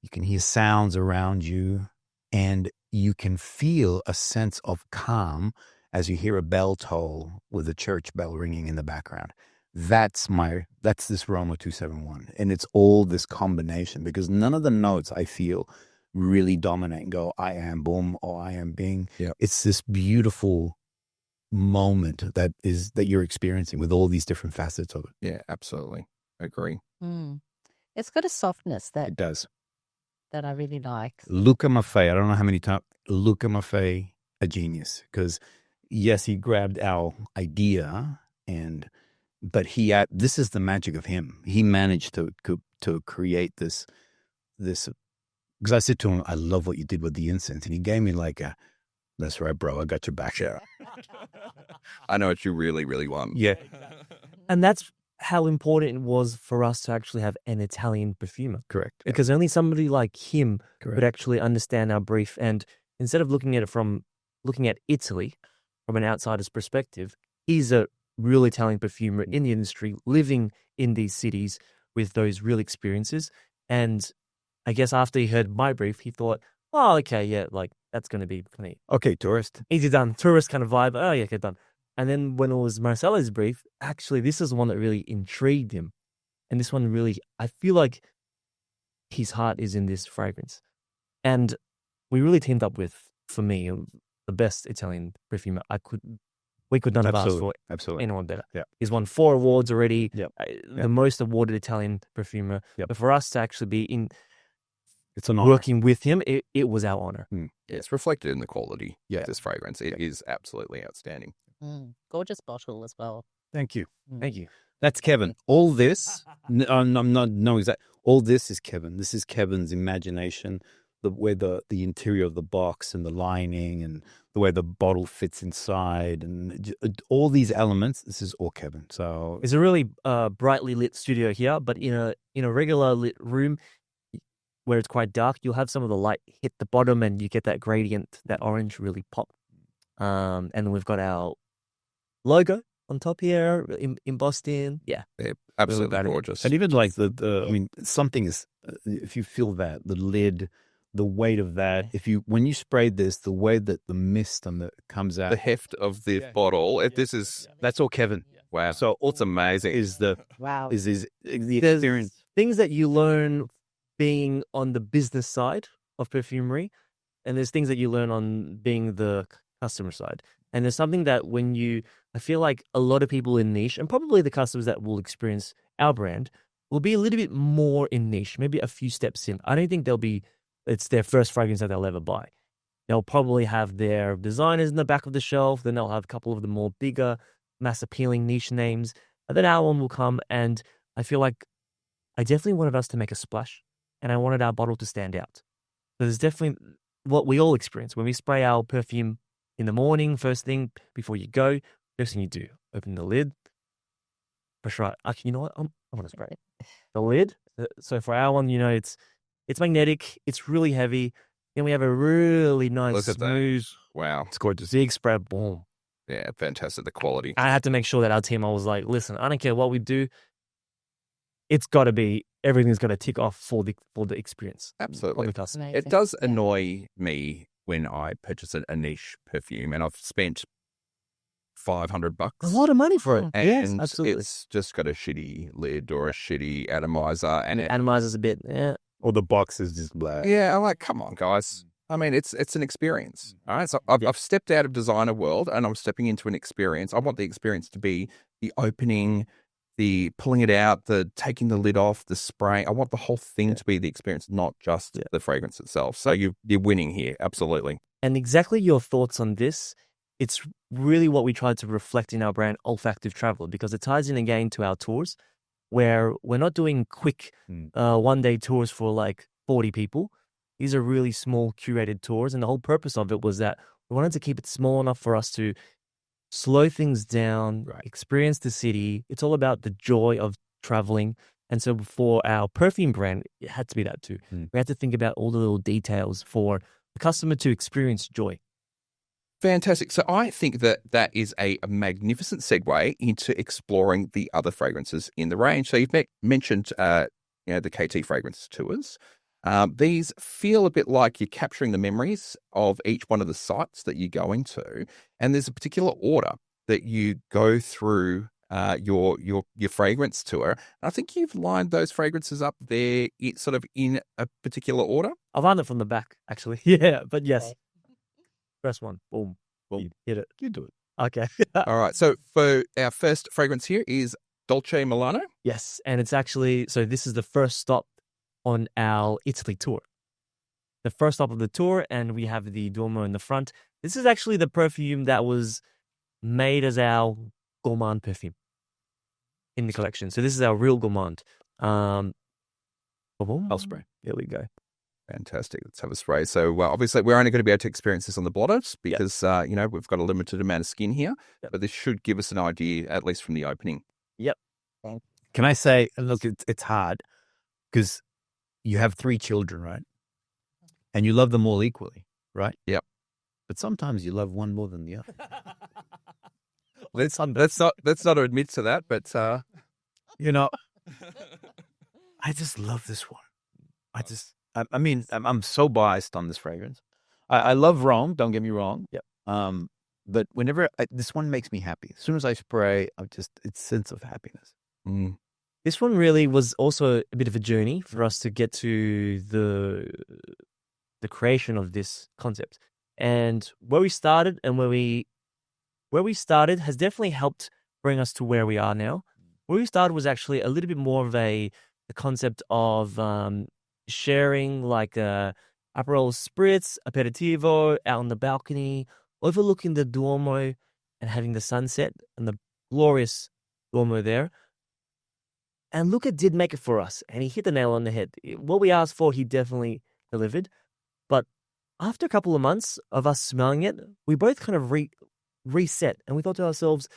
You can hear sounds around you and you can feel a sense of calm as you hear a bell toll with a church bell ringing in the background. That's this Roma 271. And it's all this combination, because none of the notes I feel really dominate and go, I am boom or I am bing. Yeah. It's this beautiful moment that you're experiencing with all these different facets of it. Yeah, absolutely. Agree. It's got a softness It does. that I really like. Luca Maffei, I don't know how many times, Luca Maffei, a genius, because yes, he grabbed our idea but this is the magic of him. He managed to create this, because I said to him, I love what you did with the incense. And he gave me like that's right, bro, I got your back. Yeah. I know what you really, really want. Yeah. And that's how important it was for us to actually have an Italian perfumer. Correct. Because only somebody like him Correct. could actually understand our brief. And instead of looking at Italy from an outsider's perspective, he's a real Italian perfumer in the industry, living in these cities with those real experiences. And I guess after he heard my brief, he thought, oh, okay, yeah, like that's going to be kind of Okay, tourist. easy done, tourist kind of vibe. Oh, yeah, okay, done. And then when it was Marcelo's brief, actually, this is the one that really intrigued him. And this one really, I feel like his heart is in this fragrance. And we really teamed up with, for me, the best Italian perfumer we could not have asked for anyone better. Yeah. He's won 4 awards already, Yep. The most awarded Italian perfumer. Yep. But for us to actually be It's an honor. working with him, it was our honor. Yeah, it's reflected in the quality Yeah. of this fragrance. It is absolutely outstanding. Gorgeous bottle as well. Thank you. Thank you. That's Kevin. All this, I'm not no exact. All this is Kevin. This is Kevin's imagination. The way the interior of the box and the lining and the way the bottle fits inside and all these elements. This is all Kevin. So It's a really brightly lit studio here, but in a regular lit room where it's quite dark, you'll have some of the light hit the bottom and you get that gradient, that orange really pop. And then we've got our logo on top here embossed in. Yeah. They're absolutely Really gorgeous. and even like I mean, something is if you feel that the lid, the weight of that. When you spray this, the way that the mist comes out, The heft of the bottle. that's all Kevin. Wow. So It's amazing. is the Wow. is the There's experience. things that you learn being on the business side of perfumery, and there's things that you learn on being the customer side. And there's something that I feel like a lot of people in niche, and probably the customers that will experience our brand, will be a little bit more in niche, maybe a few steps in. I don't think it's their first fragrance that they'll ever buy. They'll probably have their designers in the back of the shelf, then they'll have a couple of the more bigger, mass appealing niche names, and then our one will come, and I feel like I definitely wanted us to make a splash, and I wanted our bottle to stand out. So there's definitely what we all experience when we spray our perfume in the morning, first thing before you go. First thing you do, open the lid, push right. Actually, you know what? I want to spray the lid. So for our one, it's magnetic. It's really heavy. Then we have a really nice, Look at that. smooth, Wow. It's gorgeous. big spread. Boom. Yeah, fantastic. The quality. I had to make sure that our team, I was like, listen, I don't care what we do. It's got to be, everything's got to tick off for the experience. Absolutely. Of the customer. Amazing. It does Yeah. annoy me when I purchase a niche perfume and I've spent $500 A lot of money for it. and Yes, absolutely. it's just got a shitty lid or a shitty atomizer and It atomizes a bit. Yeah. Or the box is just black. yeah, I'm like, come on, guys. I mean, it's an experience. All right. So I've stepped out of designer world and I'm stepping into an experience. I want the experience to be the opening, the pulling it out, the taking the lid off, the spraying. I want the whole thing to be the experience, not just the fragrance itself. So you're winning here. Absolutely. And exactly your thoughts on this, it's really what we tried to reflect in our brand Olfactive Traveller, because it ties in again to our tours where we're not doing quick one-day tours for like 40 people. These are really small curated tours. And the whole purpose of it was that we wanted to keep it small enough for us to slow things down, experience the city. It's all about the joy of traveling. And so for our perfume brand, it had to be that too. We had to think about all the little details for the customer to experience joy. Fantastic. So I think that is a magnificent segue into exploring the other fragrances in the range. So you've mentioned, the KT fragrance tours. These feel a bit like you're capturing the memories of each one of the sites that you go into, and there's a particular order that you go through your fragrance tour. And I think you've lined those fragrances up there sort of in a particular order. I've lined it from the back, actually. Yeah, but yes. First one. Boom. Boom. Hit it. You do it. Okay. All right. So for our first fragrance here is Dolce Milano. Yes. And it's actually, so this is the first stop on our Italy tour. The first stop of the tour, and we have the Duomo in the front. This is actually the perfume that was made as our gourmand perfume in the collection. So this is our real gourmand. I'll spray. There we go. Fantastic. Let's have a spray. So obviously we're only going to be able to experience this on the blotters because, we've got a limited amount of skin here, but this should give us an idea, at least from the opening. Yep. Can I say, look, it's hard because you have 3 children, right? And you love them all equally, right? Yep. But sometimes you love one more than the other. Let's not admit to that, but I just love this one. I'm so biased on this fragrance. I love Rome, don't get me wrong. Yep. But whenever this one makes me happy. As soon as I spray, it's sense of happiness. This one really was also a bit of a journey for us to get to the creation of this concept. And where we started and where we started has definitely helped bring us to where we are now. Where we started was actually a little bit more of a concept of sharing like a Aperol Spritz, aperitivo out on the balcony, overlooking the Duomo and having the sunset and the glorious Duomo there. And Luca did make it for us, and he hit the nail on the head. What we asked for, he definitely delivered. But after a couple of months of us smelling it, we both kind of reset, and we thought to ourselves,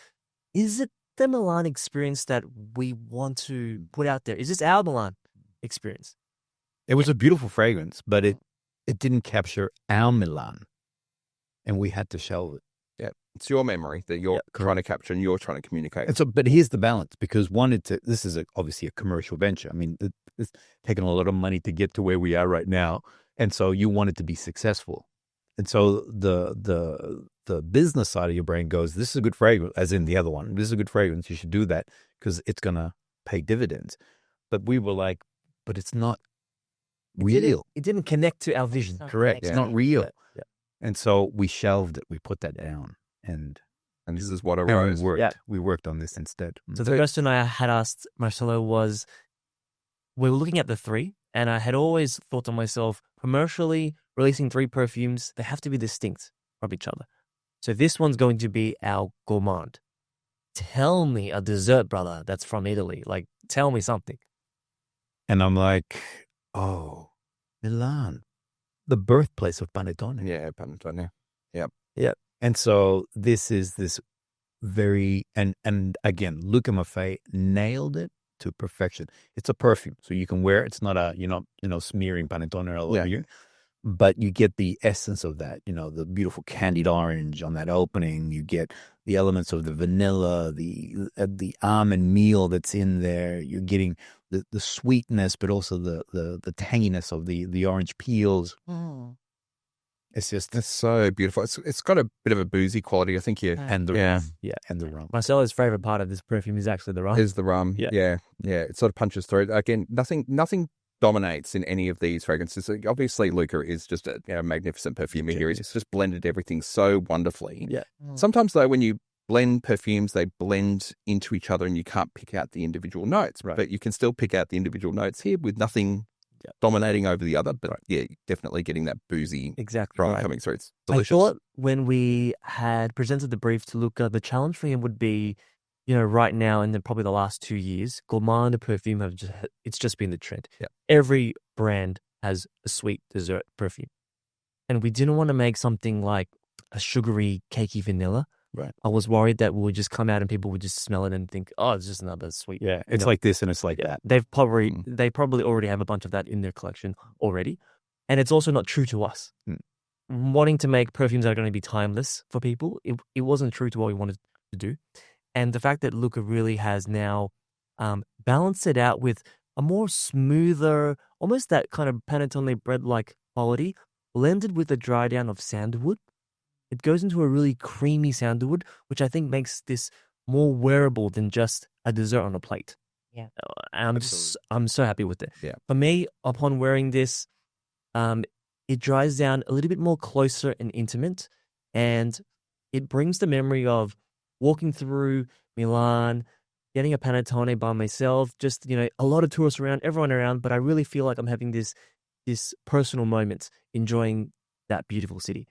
is it the Milan experience that we want to put out there? Is this our Milan experience? It was a beautiful fragrance, but it didn't capture our Milan, and we had to shelve it. yeah, it's your memory that you're trying to capture and you're trying to communicate. And so, but here's the balance, because this is obviously a commercial venture. I mean, it's taken a lot of money to get to where we are right now, and so you want it to be successful. And so the business side of your brain goes, this is a good fragrance, as in the other one. This is a good fragrance. You should do that because it's gonna pay dividends. But we were like, but it's not real. It didn't connect to our vision. Correct. It's not real. Yeah. And so we shelved it. We put that down, and this is what arose. We worked on this instead. So the question I had asked Marcelo was, we were looking at the 3, and I had always thought to myself, commercially releasing 3 perfumes, they have to be distinct from each other. So this one's going to be our gourmand. Tell me a dessert, brother, that's from Italy. Like, tell me something. And I'm like, oh, Milan, the birthplace of panettone. Yeah, panettone. Yep. Yep. And so this is this very, and again, Luca Maffei nailed it to perfection. It's a perfume, so you can wear it. It's not you're not smearing panettone all over you. but you get the essence of that, the beautiful candied orange on that opening. You get the elements of the vanilla, the almond meal that's in there. You're getting the sweetness, but also the tanginess of the orange peels. It's just It's so beautiful. It's got a bit of a boozy quality, I think. and the and the rum. Marcelo's favorite part of this perfume is actually the rum. Is the rum. Yeah. It sort of punches through. Again, nothing dominates in any of these fragrances. Obviously, Luca is just a magnificent perfumer here. He's just blended everything so wonderfully. Yeah. Sometimes, though, when you blend perfumes, they blend into each other and you can't pick out the individual notes. Right. But you can still pick out the individual notes here with nothing dominating over the other. But definitely getting that boozy Exactly. coming through. It's delicious. I thought when we had presented the brief to Luca, the challenge for him would be, right now and then probably the last 2 years, gourmand perfume it's just been the trend. Yeah. Every brand has a sweet dessert perfume. And we didn't want to make something like a sugary, cakey vanilla. Right. I was worried that we would just come out and people would just smell it and think, oh, it's just another sweet. Yeah, it's like this and it's like that. They probably already have a bunch of that in their collection already. And it's also not true to us. Wanting to make perfumes that are going to be timeless for people, it wasn't true to what we wanted to do. And the fact that Luca really has now balanced it out with a more smoother, almost that kind of panettone bread-like quality, blended with the dry down of sandalwood. It goes into a really creamy sandalwood, which I think makes this more wearable than just a dessert on a plate. Yeah. I'm so happy with it. Yeah. For me, upon wearing this, it dries down a little bit more closer and intimate, and it brings the memory of walking through Milan, getting a panettone by myself, just, a lot of tourists around, everyone around, but I really feel like I'm having this personal moment enjoying that beautiful city.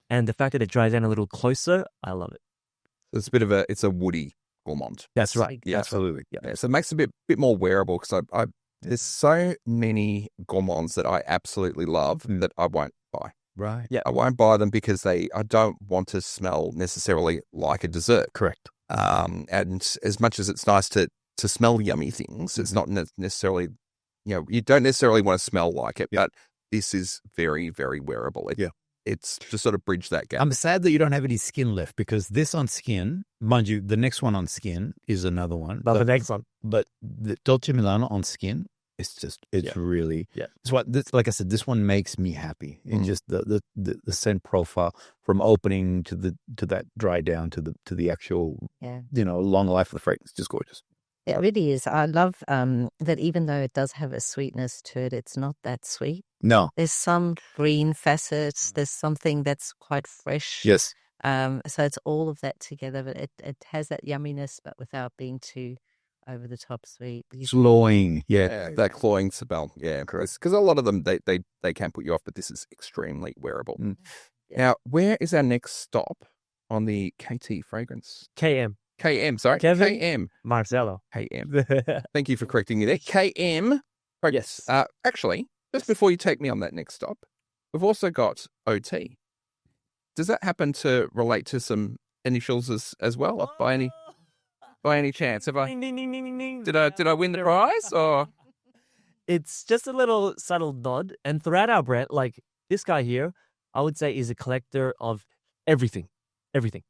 And the fact that it dries down a little closer, I love it. It's it's a woody gourmand. That's right. Yeah, Absolutely. Yeah, so it makes it a bit more wearable because there's so many gourmands that I absolutely love that I won't buy. Right. Yeah, I won't buy them because I don't want to smell necessarily like a dessert. Correct. And as much as it's nice to smell yummy things, it's not necessarily, you don't necessarily want to smell like it, but this is very, very wearable. It's to sort of bridge that gap. I'm sad that you don't have any skin left because this on skin, mind you, the next one on skin is another one. But the next one. But the Dolce Milano on skin, it's really, it's what, like I said, this one makes me happy. And just the scent profile from opening to that dry down to the actual, long life of the fragrance, just gorgeous. It really is. I love that even though it does have a sweetness to it, it's not that sweet. No. There's some green facets. There's something that's quite fresh. Yes. So it's all of that together, but it has that yumminess, but without being too over the top sweet. Cloying. Yeah, that cloying smell. Yeah, because a lot of them, they can put you off, but this is extremely wearable. Now, where is our next stop on the KT fragrance? KM, sorry. Kevin? KM. Marcelo. KM. Thank you for correcting me there. KM. Yes. Actually, just before you take me on that next stop, we've also got OT. Does that happen to relate to some initials as well by any chance? Have I? Ding, ding, ding, ding, ding, ding. Did I win the prize or? It's just a little subtle nod. And throughout our brand, like this guy here, I would say is a collector of everything. Everything.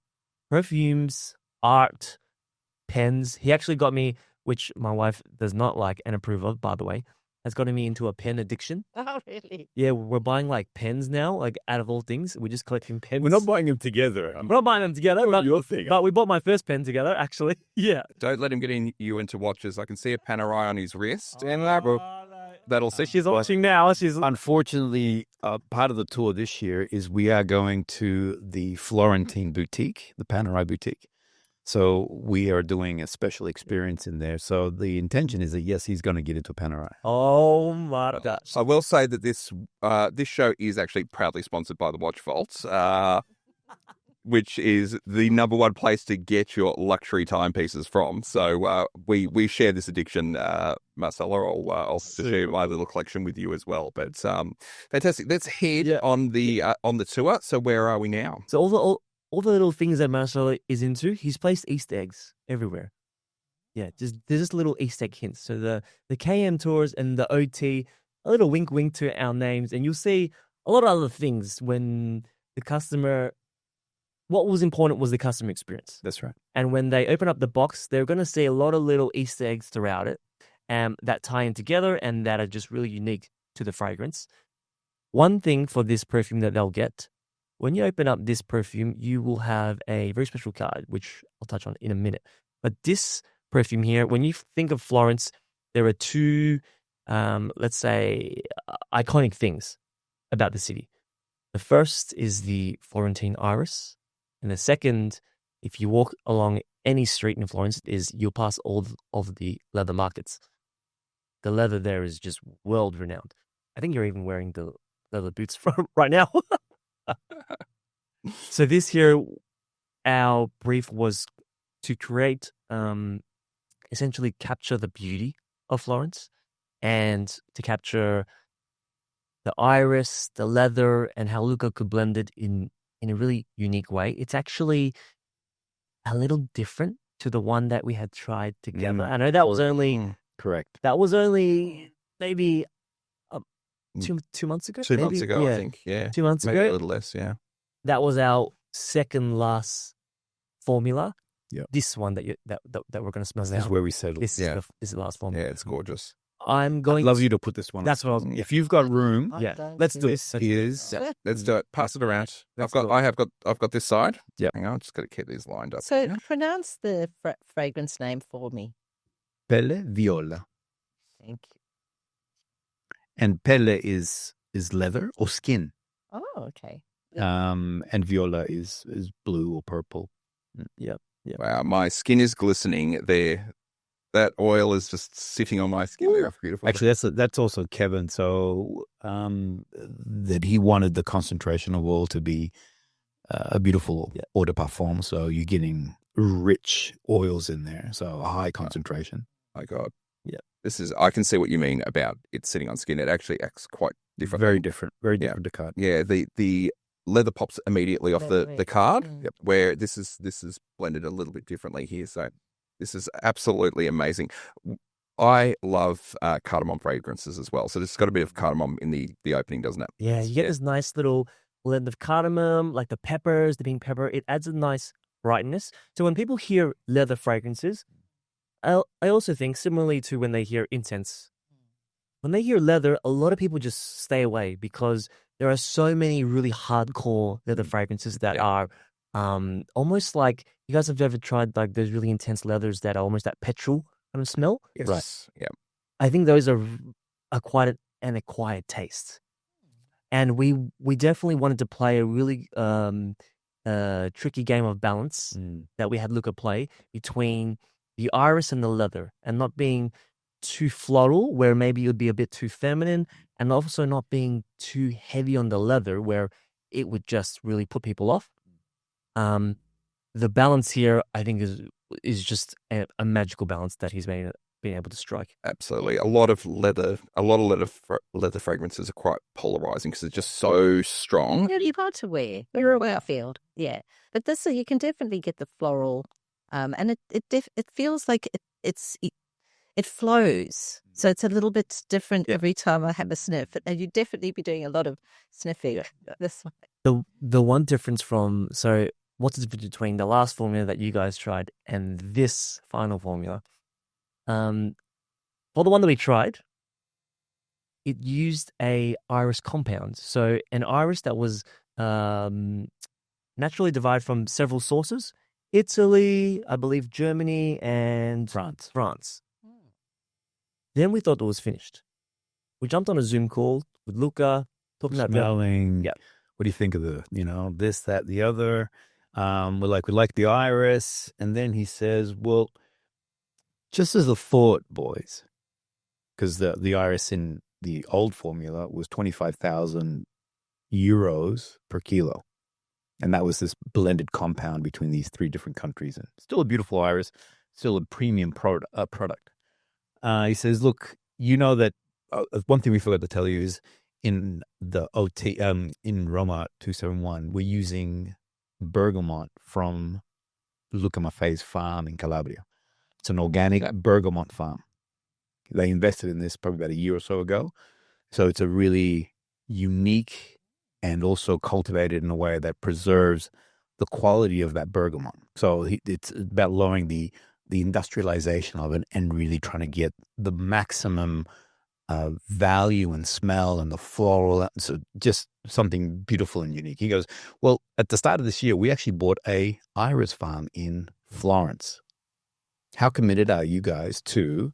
Perfumes, art, pens. He actually got me, which my wife does not like and approve of, by the way, has gotten me into a pen addiction. Oh, really? Yeah, we're buying like pens now, like out of all things. We're just collecting pens. We're not buying them together. We're not buying them together, but, your thing. but we bought my first pen together, actually. Yeah. Don't let him get you into watches. I can see a Panerai on his wrist. And that'll see. She's watching now. Unfortunately, part of the tour this year is we are going to the Florentine boutique, the Panerai boutique. So we are doing a special experience in there. So the intention is that, yes, he's going to get into Panerai. Oh, my gosh. I will say that this show is actually proudly sponsored by the Watch Vault, which is the number one place to get your luxury timepieces from. So we share this addiction, Marcelo. I'll share my little collection with you as well. But fantastic. Let's head on the tour. So where are we now? So all the little things that Marcelo is into, he's placed Easter eggs everywhere. Yeah, there's just little Easter egg hints. So the KM tours and the OT, a little wink to our names, and you'll see a lot of other things when the customer. What was important was the customer experience. That's right. And when they open up the box, they're going to see a lot of little Easter eggs throughout it that tie in together and that are just really unique to the fragrance. One thing for this perfume that they'll get, when you open up this perfume, you will have a very special card, which I'll touch on in a minute. But this perfume here, when you think of Florence, there are two, let's say, iconic things about the city. The first is the Florentine iris. And the second, if you walk along any street in Florence, is you'll pass all of the leather markets. The leather there is just world renowned. I think you're even wearing the leather boots from right now. So this here, our brief was to create, essentially capture the beauty of Florence and to capture the iris, the leather, and how Luca could blend it in a really unique way. It's actually a little different to the one that we had tried together. I know that was only correct. That was only maybe 2 months ago. 2 months ago, yeah. I think. Yeah, 2 months maybe ago. a little less. Yeah, That was our second last formula. Yeah. This one that we're going to smell This now. is where we settled. This is the last formula. yeah, it's gorgeous. I'm I'd going. love you to put this one. That's what I was. If you've got room, Yeah, let's do it. this is Let's do it. Pass it around. Let's go. I've got this side. Yeah. Hang on, I've just got to keep these lined up. So Yeah. pronounce the fragrance name for me. Pelle Viola, Thank you. and Pelle is leather or skin, Oh, okay. and Viola is blue or purple. Yep. Wow, my skin is glistening there. That oil is just sitting on my skin there. Beautiful. Actually, that's also Kevin. So that he wanted the concentration of oil to be a beautiful eau de parfum. So you're getting rich oils in there. So a high concentration. My God. Yeah. I can see what you mean about it sitting on skin. It actually acts quite different. Very different. Very different to card. Yeah, the leather pops immediately off the card, where this is blended a little bit differently here. So this is absolutely amazing. I love cardamom fragrances as well. So there's got a bit of cardamom in the opening, doesn't it? Yeah, you get this nice little blend of cardamom, like the peppers, the pink pepper. It adds a nice brightness. So when people hear leather fragrances, I also think similarly to when they hear incense. When they hear leather, a lot of people just stay away because there are so many really hardcore leather fragrances that are almost like, you guys have ever tried like those really intense leathers that are almost that petrol kind of smell? Yes. Right. Yeah. I I think those are quite an acquired taste. And we definitely wanted to play a really tricky game of balance that we had Luca play between the iris and the leather, and not being too floral, where maybe it would be a bit too feminine, and also not being too heavy on the leather, where it would just really put people off. The balance here, I think, is just a magical balance that he's been able to strike. Absolutely. A lot of leather fragrances are quite polarizing because it's just so strong. Really hard to wear. We're a well field. Yeah. But this, you can definitely get the floral, and it feels like it flows. So it's a little bit different every time I have a sniff. And you'd definitely be doing a lot of sniffing this way. The one difference what's the difference between the last formula that you guys tried and this final formula? For the one that we tried, it used a iris compound. So an iris that was naturally derived from several sources: Italy, I believe Germany, and France. Then we thought it was finished. We jumped on a Zoom call with Luca, talking about smelling. Yeah. What do you think of this, that, the other? We like the iris. And then he says, well, just as a thought, boys, because the iris in the old formula was 25,000 euros per kilo. And that was this blended compound between these three different countries. And still a beautiful iris, still a premium product. He says, look, you know that one thing we forgot to tell you is in the OT, in Roma 271, we're using bergamot from Luca Maffei's farm in Calabria. It's an organic bergamot farm. They invested in this probably about a year or so ago. So it's a really unique and also cultivated in a way that preserves the quality of that bergamot. So it's about lowering the industrialization of it and really trying to get the maximum value and smell and the floral. So just something beautiful and unique. He goes, well, at the start of this year, we actually bought a iris farm in Florence. How committed are you guys to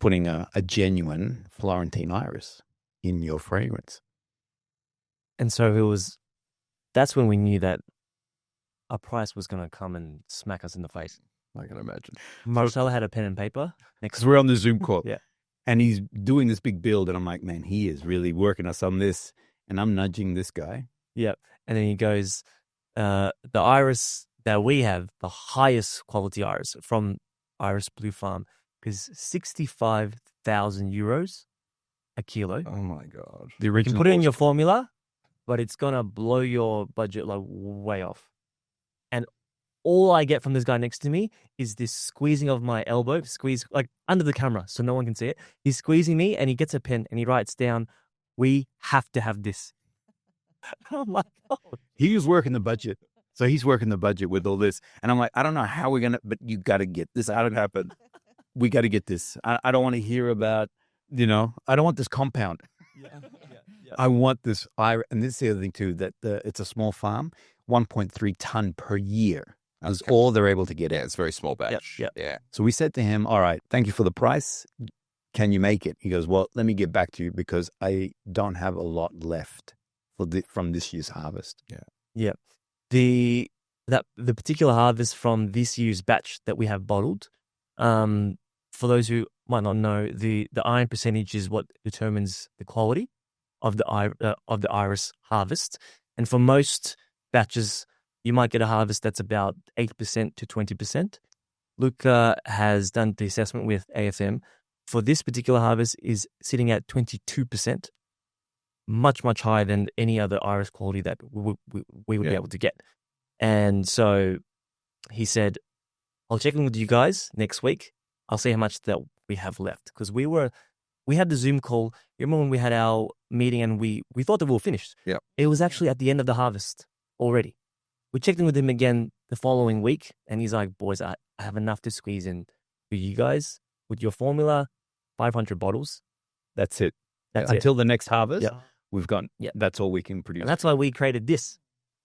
putting a genuine Florentine iris in your fragrance? And so that's when we knew that a price was going to come and smack us in the face. I can imagine. Marcelo had a pen and paper Because we're on the Zoom call. Yeah. And he's doing this big build. And I'm like, man, he is really working us on this. And I'm nudging this guy. Yeah. And then he goes, the iris that we have, the highest quality iris from Iris Blue Farm, is 65,000 euros a kilo. Oh my God. The You original can put it in your formula, but it's going to blow your budget like way off. And all I get from this guy next to me is this squeezing of my elbow, squeeze like under the camera so no one can see it. He's squeezing me and he gets a pen and he writes down, "We have to have this." I'm like, oh. He was working the budget. So he's working the budget with all this. And I'm like, I don't know how we're going to, but you got to get this. I don't happen. We got to get this. I don't want to hear about, I don't want this compound. Yeah. I want this iris. And this is the other thing too, that it's a small farm, 1.3 ton per year. That's all they're able to get Yeah, in. it's a very small batch. Yep. Yeah. So we said to him, all right, thank you for the price. Can you make it? He goes, well, let me get back to you because I don't have a lot left from this year's harvest. Yeah. The particular harvest from this year's batch that we have bottled, for those who might not know, the iron percentage is what determines the quality of the iris harvest. And for most batches, you might get a harvest that's about 8% to 20%. Luca has done the assessment with AFM. For this particular harvest is sitting at 22%, much, much higher than any other iris quality that we would be able to get. And so he said, I'll check in with you guys next week. I'll see how much that we have left. Because we had the Zoom call. You remember when we had our meeting and we thought that we were finished? Yeah. It was actually at the end of the harvest already. We checked in with him again the following week, and he's like, boys, I have enough to squeeze in for you guys with your formula, 500 bottles. That's it. That's it. Until the next harvest, Yeah. we've got, Yeah. that's all we can produce. And that's why we created this.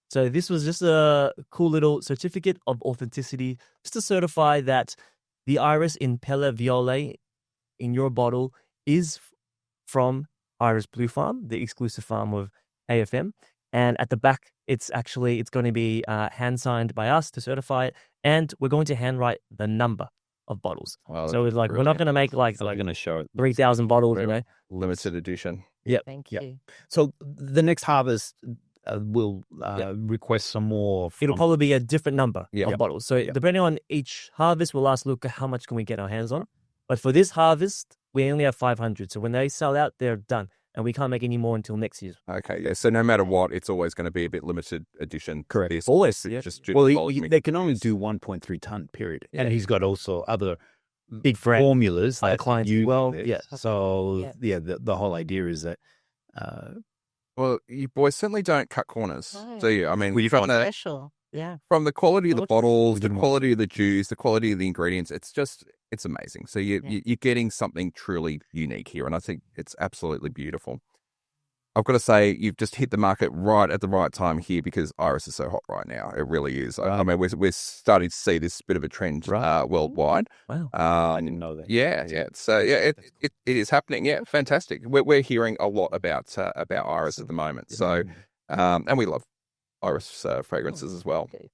So this was just a cool little certificate of authenticity, just to certify that the iris in Pelle Viola in your bottle is from Iris Blue Farm, the exclusive farm of AFM. And at the back, it's going to be hand signed by us to certify it, and we're going to handwrite the number of bottles. Well, So it's like we're not going to make like going to show it. 3,000 bottles, limited edition. Yeah. Thank Yeah. you. So the next harvest will request some more. It'll probably be a different number Yeah. of bottles. So depending on each harvest, we'll ask Luca how much can we get our hands on. But for this harvest, we only have 500. So when they sell out, they're done. And we can't make any more until next year. Okay, yeah. So no matter what, it's always going to be a bit limited edition. Correct. This, Always, just- yeah. Just due to the volume. they can only do 1.3 ton, period. Yeah. And he's got also other Big brand. formulas Other that clients as use well, this. yeah. So the whole idea is that Well, you boys certainly don't cut corners, No. do you? I mean, We from find- the, Special. Yeah. from the quality of the Looks- bottles, We the didn't want- quality of the juice, the quality of the ingredients, it's amazing. So you're getting something truly unique here, and I think it's absolutely beautiful. I've got to say, you've just hit the market right at the right time here because iris is so hot right now. It really is. I mean, we're starting to see this bit of a trend worldwide. Wow. I didn't know that. Yeah. So it is happening. Yeah, fantastic. We're hearing a lot about iris at the moment. So, and we love iris fragrances as well. Okay.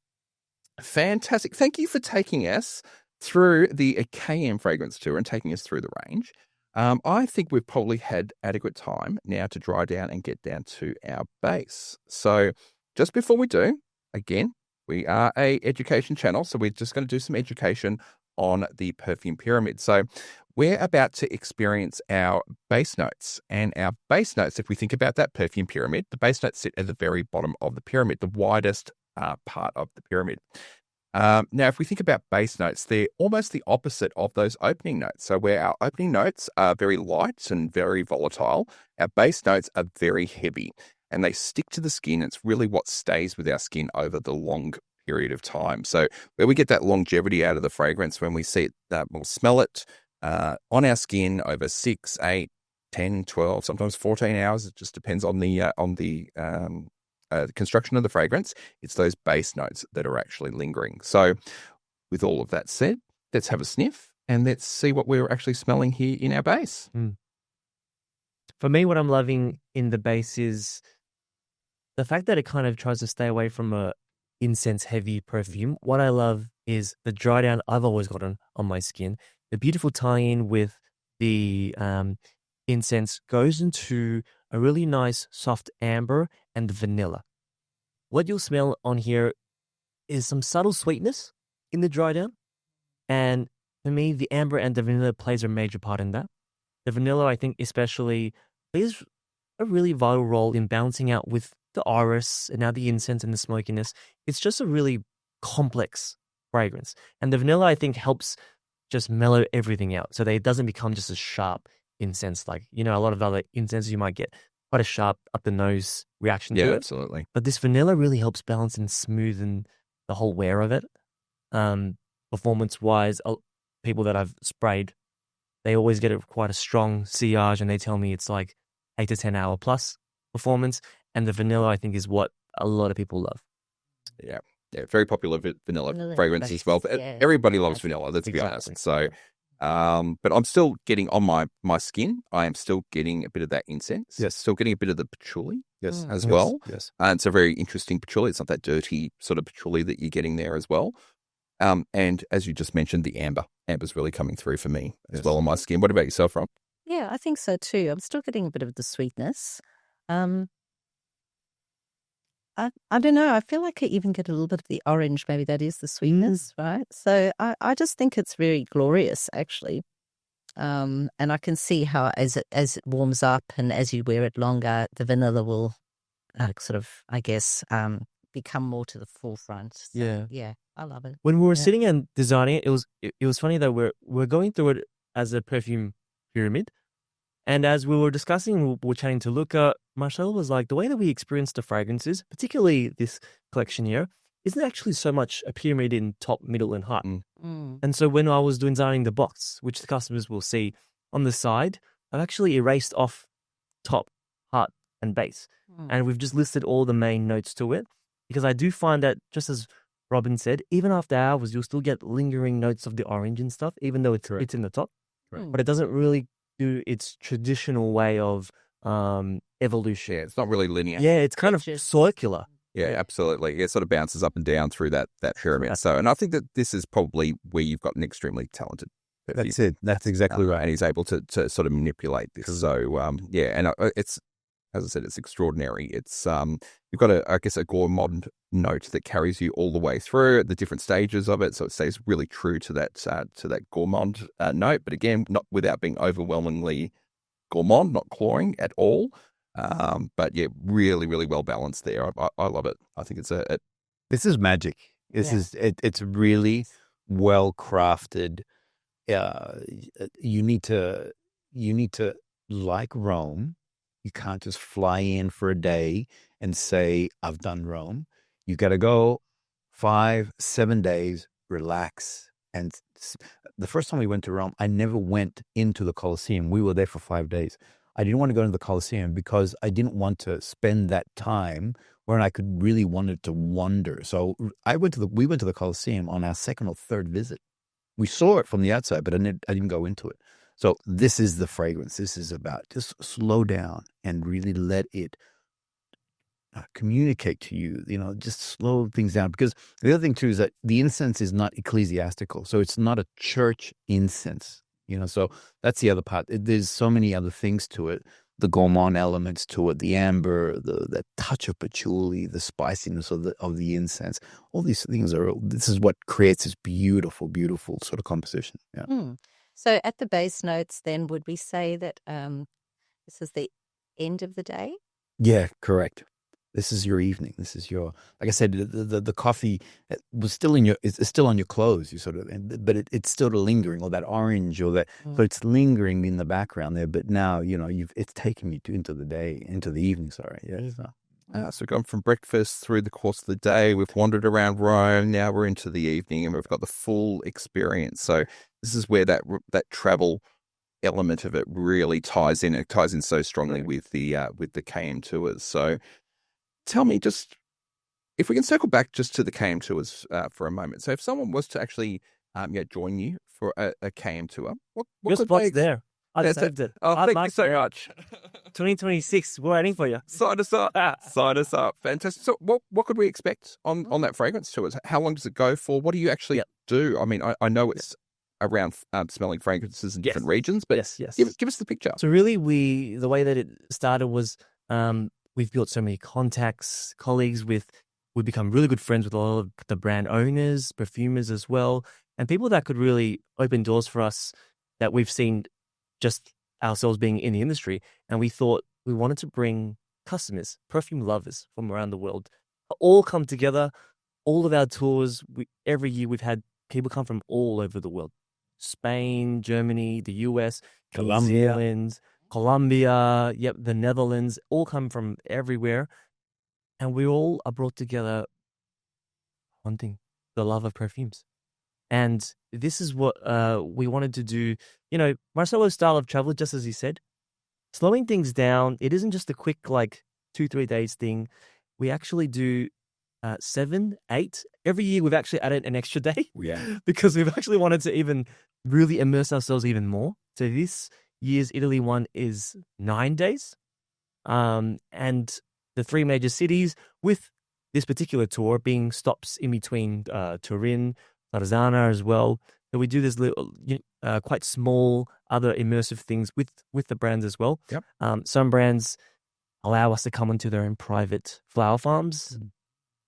Fantastic. Thank you for taking us through the KM fragrance tour and taking us through the range. I think we've probably had adequate time now to dry down and get down to our base. So just before we do, again, we are a education channel, so we're just going to do some education on the perfume pyramid. So we're about to experience our base notes. And our base notes, if we think about that perfume pyramid, the base notes sit at the very bottom of the pyramid, the widest part of the pyramid. Now, if we think about base notes, they're almost the opposite of those opening notes. So where our opening notes are very light and very volatile, our base notes are very heavy. and they stick to the skin. It's really what stays with our skin over the long period of time. So where we get that longevity out of the fragrance, when we see it, we'll smell it on our skin over 6, 8, 10, 12, sometimes 14 hours. It just depends on the construction of the fragrance. It's those base notes that are actually lingering. So with all of that said, let's have a sniff and let's see what we're actually smelling here in our base. For me, what I'm loving in the base is the fact that it kind of tries to stay away from a incense-heavy perfume. What I love is the dry down I've always gotten on my skin. The beautiful tie-in with the incense goes into a really nice soft amber and vanilla. What you'll smell on here is some subtle sweetness in the dry down. And for me, the amber and the vanilla plays a major part in that. The vanilla, I think, especially plays a really vital role in balancing out with the orris and now the incense and the smokiness. It's just a really complex fragrance. And the vanilla, I think, helps just mellow everything out so that it doesn't become just a sharp incense. Like, a lot of other incenses you might get quite a sharp up the nose reaction to it. Yeah, absolutely. But this vanilla really helps balance and smoothen the whole wear of it. Performance-wise, people that I've sprayed, they always get quite a strong sillage, and they tell me it's like 8 to 10 hour plus performance. And the vanilla, I think, is what a lot of people love. Yeah, very popular vanilla fragrance as well. Yeah. Everybody loves vanilla, let's be honest. So, but I'm still getting on my skin, I am still getting a bit of that incense. Yes. Still getting a bit of the patchouli as Yes. well. Yes. And it's a very interesting patchouli. It's not that dirty sort of patchouli that you're getting there as well. And as you just mentioned, the amber's really coming through for me as well on my skin. What about yourself, Rob? Yeah, I think so too. I'm still getting a bit of the sweetness. I don't know. I feel like I even get a little bit of the orange. Maybe that is the sweetness, right? So I just think it's very glorious, actually. And I can see how as it warms up and as you wear it longer, the vanilla will sort of, I guess, become more to the forefront. So, yeah, I love it. When we were sitting and designing it, it was funny that we're going through it as a perfume pyramid. And as we were discussing, we were chatting to Luca, Marcelo was like, the way that we experience the fragrances, particularly this collection here, isn't actually so much a pyramid in top, middle, and heart. And so when I was designing the box, which the customers will see on the side, I've actually erased off top, heart, and base. And we've just listed all the main notes to it, because I do find that, just as Robin said, even after hours, you'll still get lingering notes of the orange and stuff, even though it's in the top. But it doesn't really do its traditional way of evolution. Yeah, it's not really linear. Yeah, it's kind of circular. Yeah, absolutely. It sort of bounces up and down through that pyramid. So, and I think that this is probably where you've got an extremely talented perfume. That's it. That's exactly right. And he's able to sort of manipulate this. So, and it's, as I said, it's extraordinary. It's you've got a gourmand note that carries you all the way through at the different stages of it. So it stays really true to that gourmand note, but again, not without being overwhelmingly gourmand, not cloying at all. But yeah, really, really well balanced there. I love it. I think it's This is magic. It's really well crafted. You need to like Rome. You can't just fly in for a day and say, I've done Rome. You got to go 5-7 days, relax. And the first time we went to Rome, I never went into the Colosseum. We were there for 5 days. I didn't want to go into the Colosseum because I didn't want to spend that time where I could really wanted to wander. So we went to the Colosseum on our second or third visit. We saw it from the outside, but I didn't go into it. So this is the fragrance. This is about just slow down and really let it communicate to you, just slow things down. Because the other thing too is that the incense is not ecclesiastical. So it's not a church incense, so that's the other part. There's so many other things to it. The gourmand elements to it, the amber, the touch of patchouli, the spiciness of the incense. All these things this is what creates this beautiful, beautiful sort of composition. Yeah. So at the base notes, then, would we say that this is the end of the day? Yeah, correct. This is your evening. This is your, like I said, the coffee was still it's still on your clothes. You sort of, but it's still lingering, or that orange, or that. So it's lingering in the background there. But now, it's taking me into the day, into the evening. Sorry, yeah. So we've gone from breakfast through the course of the day. We've wandered around Rome. Now we're into the evening, and we've got the full experience. So this is where that travel element of it really ties in. It ties in so strongly with the KM tours. So tell me, just if we can circle back just to the KM tours for a moment. So if someone was to actually join you for a KM tour, what Your could spot's they? there. I That's saved it. Oh, I'd thank you like so much. 2026. We're waiting for you. Sign us up. Sign us up. Fantastic. So what could we expect on that fragrance tour? How long does it go for? What do you actually do? I mean, I know it's around smelling fragrances in different regions, but yes. give us the picture. So really, the way that it started was we've built so many contacts, colleagues we've become really good friends with a lot of the brand owners, perfumers as well, and people that could really open doors for us that we've seen just ourselves being in the industry. And we thought we wanted to bring customers, perfume lovers from around the world, all come together. All of our tours, every year we've had people come from all over the world. Spain, Germany, the US, New Zealand, Colombia, the Netherlands, all come from everywhere. And we all are brought together wanting the love of perfumes. And this is what we wanted to do. You know, Marcelo's style of travel, just as he said, slowing things down. It isn't just a quick, 2-3 days thing. We actually do 7, 8. Every year we've actually added an extra day. Yeah. Because we've actually wanted to even really immerse ourselves even more. So this year's Italy one is 9 days. And the 3 major cities, with this particular tour being stops in between Turin, Tarzana as well. So we do this little, quite small other immersive things with the brands as well. Yep. Some brands allow us to come into their own private flower farms.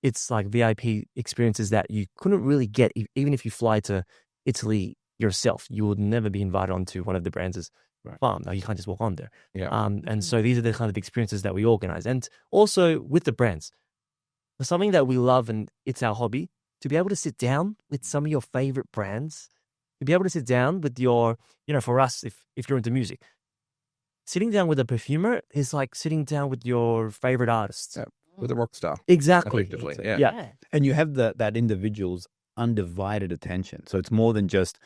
It's like VIP experiences that you couldn't really get even if you fly to Italy yourself. You would never be invited onto one of the brands' farm. No, you can't just walk on there. Yeah. And so these are the kind of experiences that we organize. And also with the brands, something that we love, and it's our hobby, to be able to sit down with some of your favorite brands, to be able to sit down with your, for us, if you're into music, sitting down with a perfumer is like sitting down with your favorite artist. Yeah. With a rock star. Exactly. Effectively. Yeah. And you have that individual's undivided attention. So it's more than just,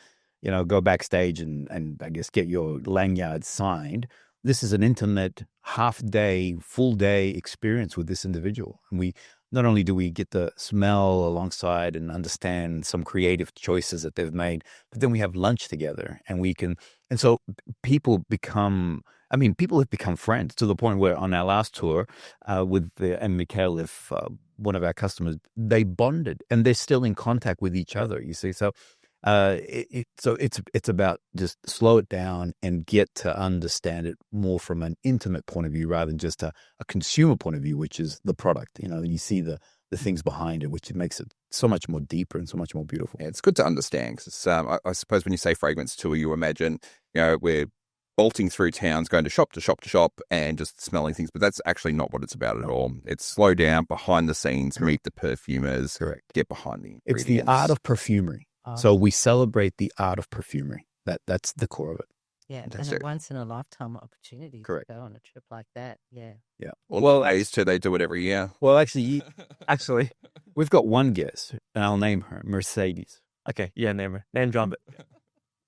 go backstage and I guess get your lanyard signed. This is an intimate half-day, full-day experience with this individual. And not only do we get to smell alongside and understand some creative choices that they've made, but then we have lunch together and so people have become friends to the point where on our last tour and Mikhail, one of our customers, they bonded and they're still in contact with each other, you see. So it's about just slow it down and get to understand it more from an intimate point of view rather than just a consumer point of view, which is the product. You see the things behind it, which makes it so much more deeper and so much more beautiful. Yeah, it's good to understand because I suppose when you say fragrance tour, you imagine we're bolting through towns, going to shop to shop to shop, and just smelling things. But that's actually not what it's about at all. It's slow down, behind the scenes, meet the perfumers, get behind the ingredients. It's the art of perfumery. So we celebrate the art of perfumery. That's the core of it. Yeah, and a once-in-a-lifetime opportunity to go on a trip like that. Yeah. Yeah. Well, they do it every year. Well, actually, we've got one guest, and I'll name her, Mercedes. Okay, yeah, name her. Name drop it.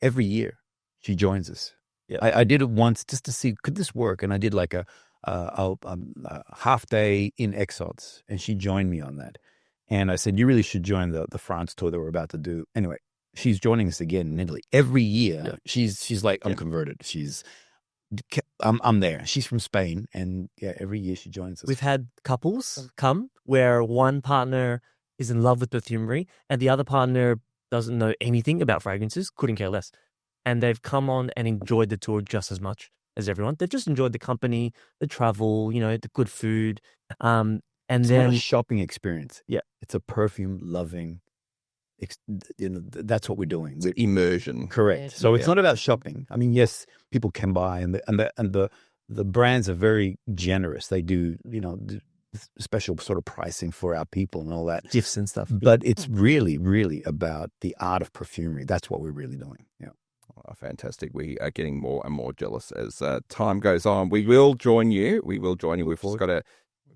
Every year, she joins us. Yeah. I did it once just to see, could this work? And I did like a half day in Exods, and she joined me on that. And I said, you really should join the France tour that we're about to do. Anyway, she's joining us again in Italy. Every year, she's like, I'm converted. I'm there. She's from Spain. And every year she joins us. We've had couples come where one partner is in love with perfumery and the other partner doesn't know anything about fragrances, couldn't care less. And they've come on and enjoyed the tour just as much as everyone. They've just enjoyed the company, the travel, the good food. And it's then not a shopping experience. Yeah. It's a perfume loving, that's what we're doing. It's immersion. Correct. So it's not about shopping. I mean, yes, people can buy and the brands are very generous. They do, special sort of pricing for our people and all that. gifts and stuff. But it's really, really about the art of perfumery. That's what we're really doing. Yeah. Oh, fantastic. We are getting more and more jealous as time goes on. We will join you. We've just got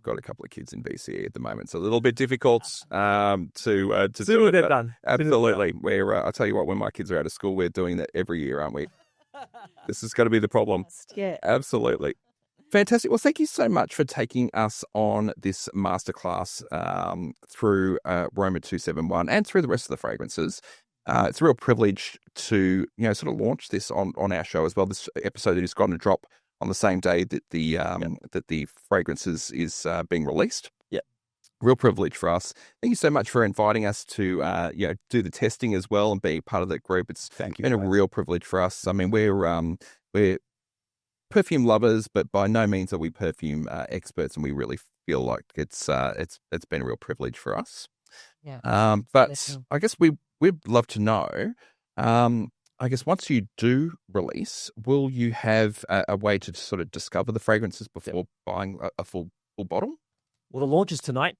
got a couple of kids in VCE at the moment. It's a little bit difficult to Soon do as it. they're but done. Absolutely. I'll tell you what, when my kids are out of school, we're doing that every year, aren't we? This is going to be the problem. Yeah. Absolutely. Fantastic. Well, thank you so much for taking us on this masterclass through Roma 271 and through the rest of the fragrances. It's a real privilege to, sort of launch this on our show as well. This episode is going to drop on the same day that the fragrances is being released. Yeah. Real privilege for us. Thank you so much for inviting us to do the testing as well and be part of that group. It's been a real privilege for us. I mean, we're perfume lovers, but by no means are we perfume experts, and we really feel like it's been a real privilege for us. Yeah. But I guess we'd love to know. I guess once you do release, will you have a way to sort of discover the fragrances before buying a full bottle? Well, the launch is tonight.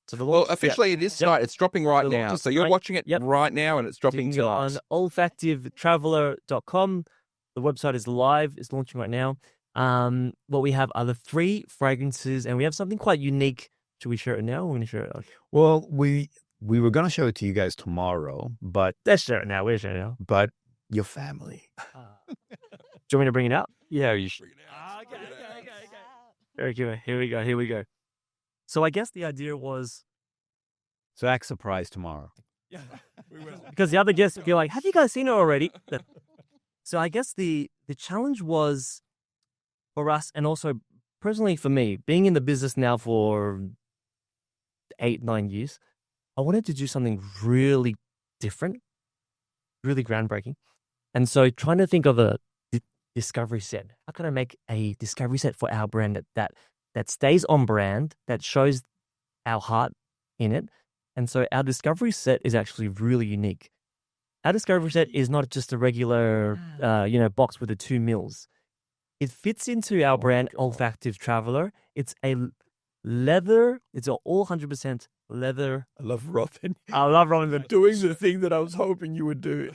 So officially it is tonight. It's dropping right The now. launch is So you're tonight. watching it Yep. right now, and it's dropping Go on tonight. olfactivetraveller.com. The website is live. It's launching right now. What we have are the 3 fragrances, and we have something quite unique. Should we share it now? Or we're going to share it. Well, we were going to show it to you guys tomorrow, but Let's share it now. We're sharing it now. your family. Do you want me to bring it out? Yeah, you should. Okay. Here we go. So I guess the idea was, So act surprised tomorrow. because the other guests would be like, have you guys seen it already? So I guess the challenge was for us, and also personally for me, being in the business now for 8-9 years, I wanted to do something really different, really groundbreaking. And so trying to think of a discovery set. How can I make a discovery set for our brand that stays on brand, that shows our heart in it? And so our discovery set is actually really unique. Our discovery set is not just a regular, box with the 2 mils. It fits into our brand, Olfactive Traveller. It's a leather. It's an all 100% leather. I love Robin. I love Robin. Doing the thing that I was hoping you would do.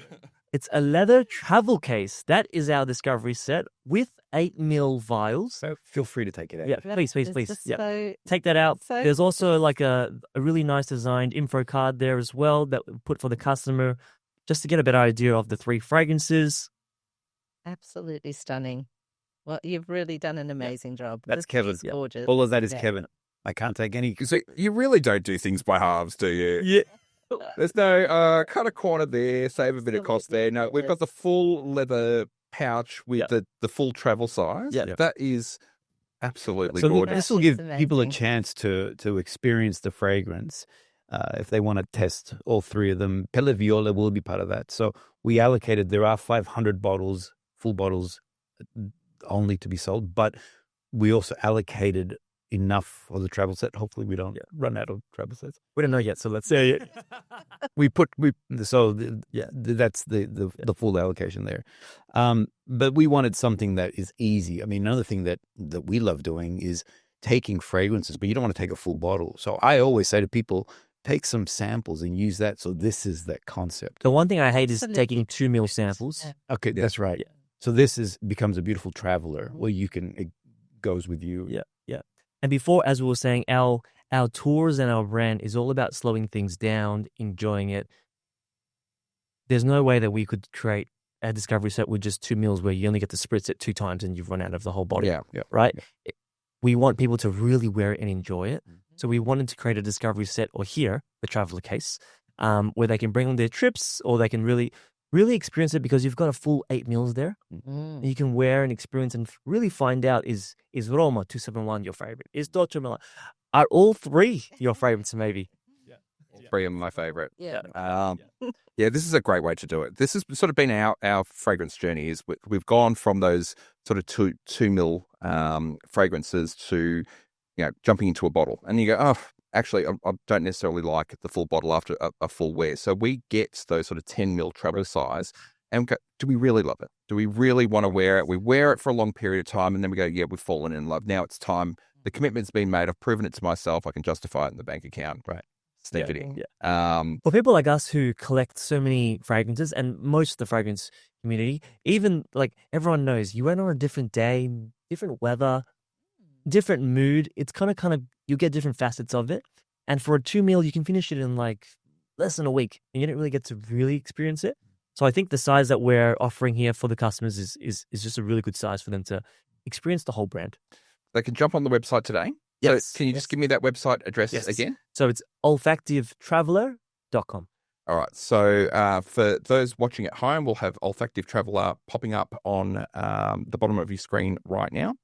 It's a leather travel case. That is our discovery set with 8 mil vials. So feel free to take it out. Yeah, please. It's Yeah. just so Take that out. So There's also like a really nice designed info card there as well that we put for the customer, just to get a better idea of the 3 fragrances. absolutely stunning. Well, you've really done an amazing job. That's This Kevin. is gorgeous. All of that is Yeah. Kevin. I can't take any. So you really don't do things by halves, do you? Yeah. There's no cut a corner there, save a bit of cost there. No, we've got the full leather pouch with the full travel size. Yeah. That is absolutely So gorgeous. this will It's give people a amazing. chance to experience the fragrance if they want to test all 3 of them. Pelle Viola will be part of that. So we allocated, there are 500 bottles, full bottles only to be sold, but we also allocated enough for the travel set. Hopefully we don't run out of travel sets. We don't know yet, so let's say it. That's the full allocation there. But we wanted something that is easy. I mean, another thing that we love doing is taking fragrances, but you don't want to take a full bottle. So I always say to people, take some samples and use that. So this is that concept. The one thing I hate is Absolutely. taking 2 mil samples. Yeah. Okay, that's right. Yeah. So this becomes a beautiful traveler where it goes with you. Yeah. And before, as we were saying, our tours and our brand is all about slowing things down, enjoying it. There's no way that we could create a discovery set with just 2 mils where you only get to spritz it 2 times and you've run out of the whole bottle. Yeah. Right? We want people to really wear it and enjoy it. So we wanted to create a discovery set, or here, the traveler case, where they can bring on their trips, or they can really, really experience it, because you've got a full 8 mils there. Mm. You can wear and experience and really find out, is Roma 271 your favorite? Is Dolce Milano? Are all 3 your favorites maybe? All 3 are my favorite. Yeah. This is a great way to do it. This has sort of been our fragrance journey. Is we've gone from those sort of 2 mil fragrances to jumping into a bottle, and you go, oh, actually, I don't necessarily like the full bottle after a full wear. So we get those sort of 10 mil travel size, and we go, do we really love it? Do we really want to wear it? We wear it for a long period of time, and then we go, yeah, we've fallen in love. Now it's time. The commitment's been made. I've proven it to myself. I can justify it in the bank account. Right. Sneak it in. Yeah. For people like us who collect so many fragrances, and most of the fragrance community, even like everyone knows, you went on a different day, different weather. different mood. It's kind of you get different facets of it. And for a 2 ml, you can finish it in like less than a week, and you don't really get to really experience it. So I think the size that we're offering here for the customers is just a really good size for them to experience the whole brand. They can jump on the website today. Yes. So can you just give me that website address again? So it's olfactivetraveller.com. All right. So for those watching at home, we'll have Olfactive Traveller popping up on the bottom of your screen right now.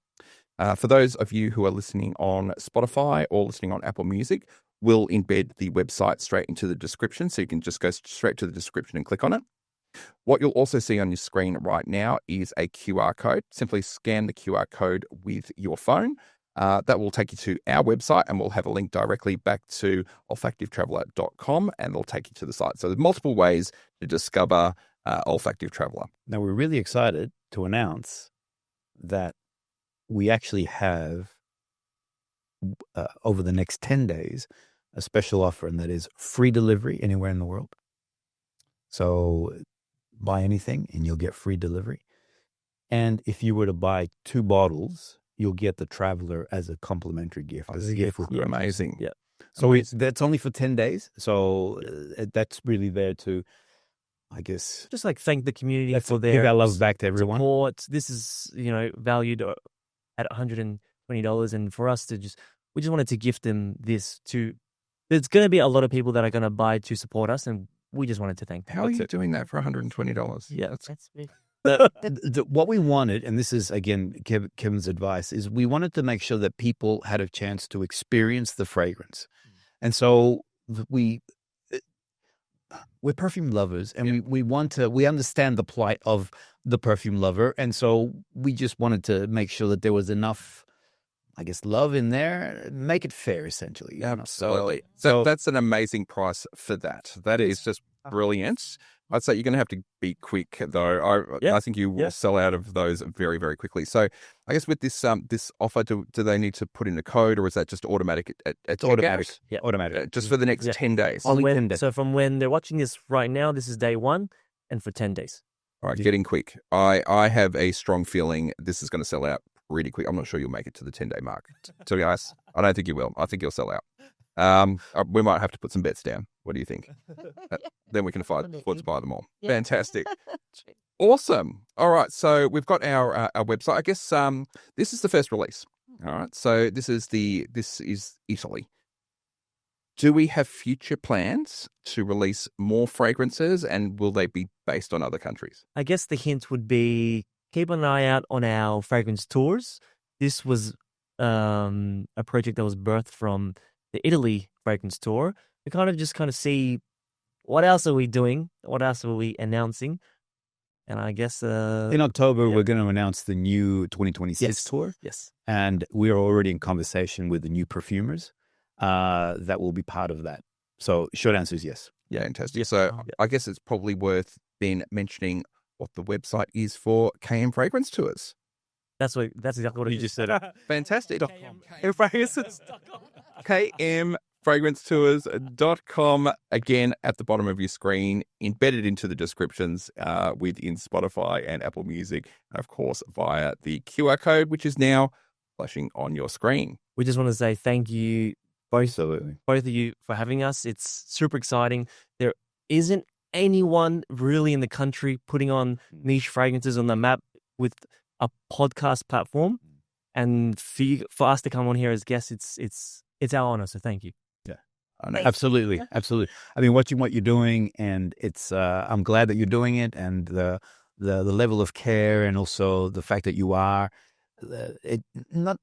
For those of you who are listening on Spotify or listening on Apple Music, we'll embed the website straight into the description. So you can just go straight to the description and click on it. What you'll also see on your screen right now is a QR code. Simply scan the QR code with your phone. That will take you to our website, and we'll have a link directly back to olfactivetraveller.com, and it'll take you to the site. So there's multiple ways to discover Olfactive Traveller. Now, we're really excited to announce that we actually have, over the next 10 days, a special offer, and that is free delivery anywhere in the world. So buy anything and you'll get free delivery. And if you were to buy 2 bottles, you'll get the Traveller as a complimentary gift. As a gift. Amazing. Yeah. So that's only for 10 days. So that's really there to, I guess, Just like thank the community for give their our love back to everyone. support. This is, valued at $120. And for us we just wanted to gift them this there's going to be a lot of people that are going to buy to support us, and we just wanted to thank them. How are you doing that for $120? Yeah. That's really What we wanted, and this is, again, Kevin's advice, is we wanted to make sure that people had a chance to experience the fragrance. And so we're perfume lovers, and we understand the plight of the perfume lover. And so we just wanted to make sure that there was enough, I guess, love in there, make it fair, essentially. Absolutely. So that's an amazing price for that. That is just brilliant. I'd say you're going to have to be quick, though. I think you will sell out of those very, very quickly. So I guess with this offer, do they need to put in a code, or is that just automatic? It's automatic. Checkout? Yeah, automatic. Just for the next 10 days. Only 10 days. So from when they're watching this right now, this is day 1, and for 10 days. All right, getting quick. I have a strong feeling this is going to sell out really quick. I'm not sure you'll make it to the 10-day mark. To be honest, I don't think you will. I think you'll sell out. We might have to put some bets down. What do you think? Then we can afford to buy them all. Yeah. Fantastic. Awesome. All right. So we've got our website. I guess this is the first release. All right. So this is Italy. Do we have future plans to release more fragrances, and will they be based on other countries? I guess the hint would be keep an eye out on our fragrance tours. This was a project that was birthed from the Italy fragrance tour. We kind of see what else are we doing, what else are we announcing, and I guess in October we're going to announce the new 2026 tour. Yes, and we are already in conversation with the new perfumers that will be part of that. So short answer is yes. Yeah, fantastic. So I guess it's probably worth then mentioning what the website is for KM Fragrance Tours. That's exactly what you just said. Fantastic. KMFragranceTours.com. Again, at the bottom of your screen, embedded into the descriptions within Spotify and Apple Music, and of course via the QR code, which is now flashing on your screen. We just want to say thank you, both of you, for having us. It's super exciting. There isn't anyone really in the country putting on niche fragrances on the map with a podcast platform, and for us to come on here as guests, it's our honor. So thank you. Yeah, absolutely. I mean, watching what you're doing, and it's I'm glad that you're doing it, and the level of care, and also the fact that you are not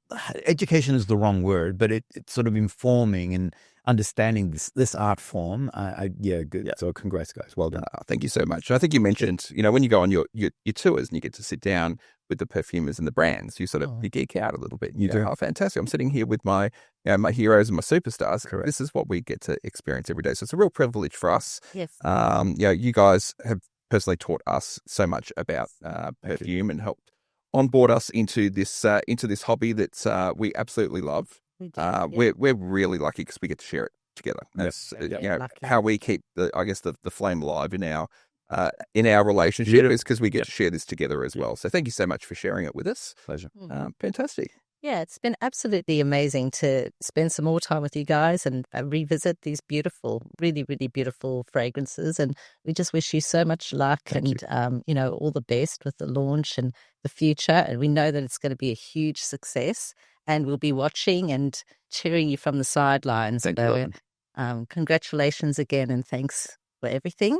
education is the wrong word, but it's sort of informing and understanding this art form. Good. Yeah. So congrats, guys. Well done. Thank you so much. I think you mentioned, when you go on your tours and you get to sit down with the perfumers and the brands, you sort of you geek out a little bit. You do. Oh, fantastic. I'm sitting here with my my heroes and my superstars. Correct. This is what we get to experience every day. So it's a real privilege for us. Yes. You guys have personally taught us so much about perfume and helped onboard us into this hobby that we absolutely love. We're really lucky because we get to share it together. That's how we keep the flame alive in our relationship is because we get to share this together as well. So thank you so much for sharing it with us. Pleasure. Fantastic. Yeah, it's been absolutely amazing to spend some more time with you guys and revisit these beautiful, really, really beautiful fragrances. And we just wish you so much luck Thank and, all the best with the launch and the future. And we know that it's going to be a huge success. And we'll be watching and cheering you from the sidelines. Thank So, you. congratulations again and thanks for everything.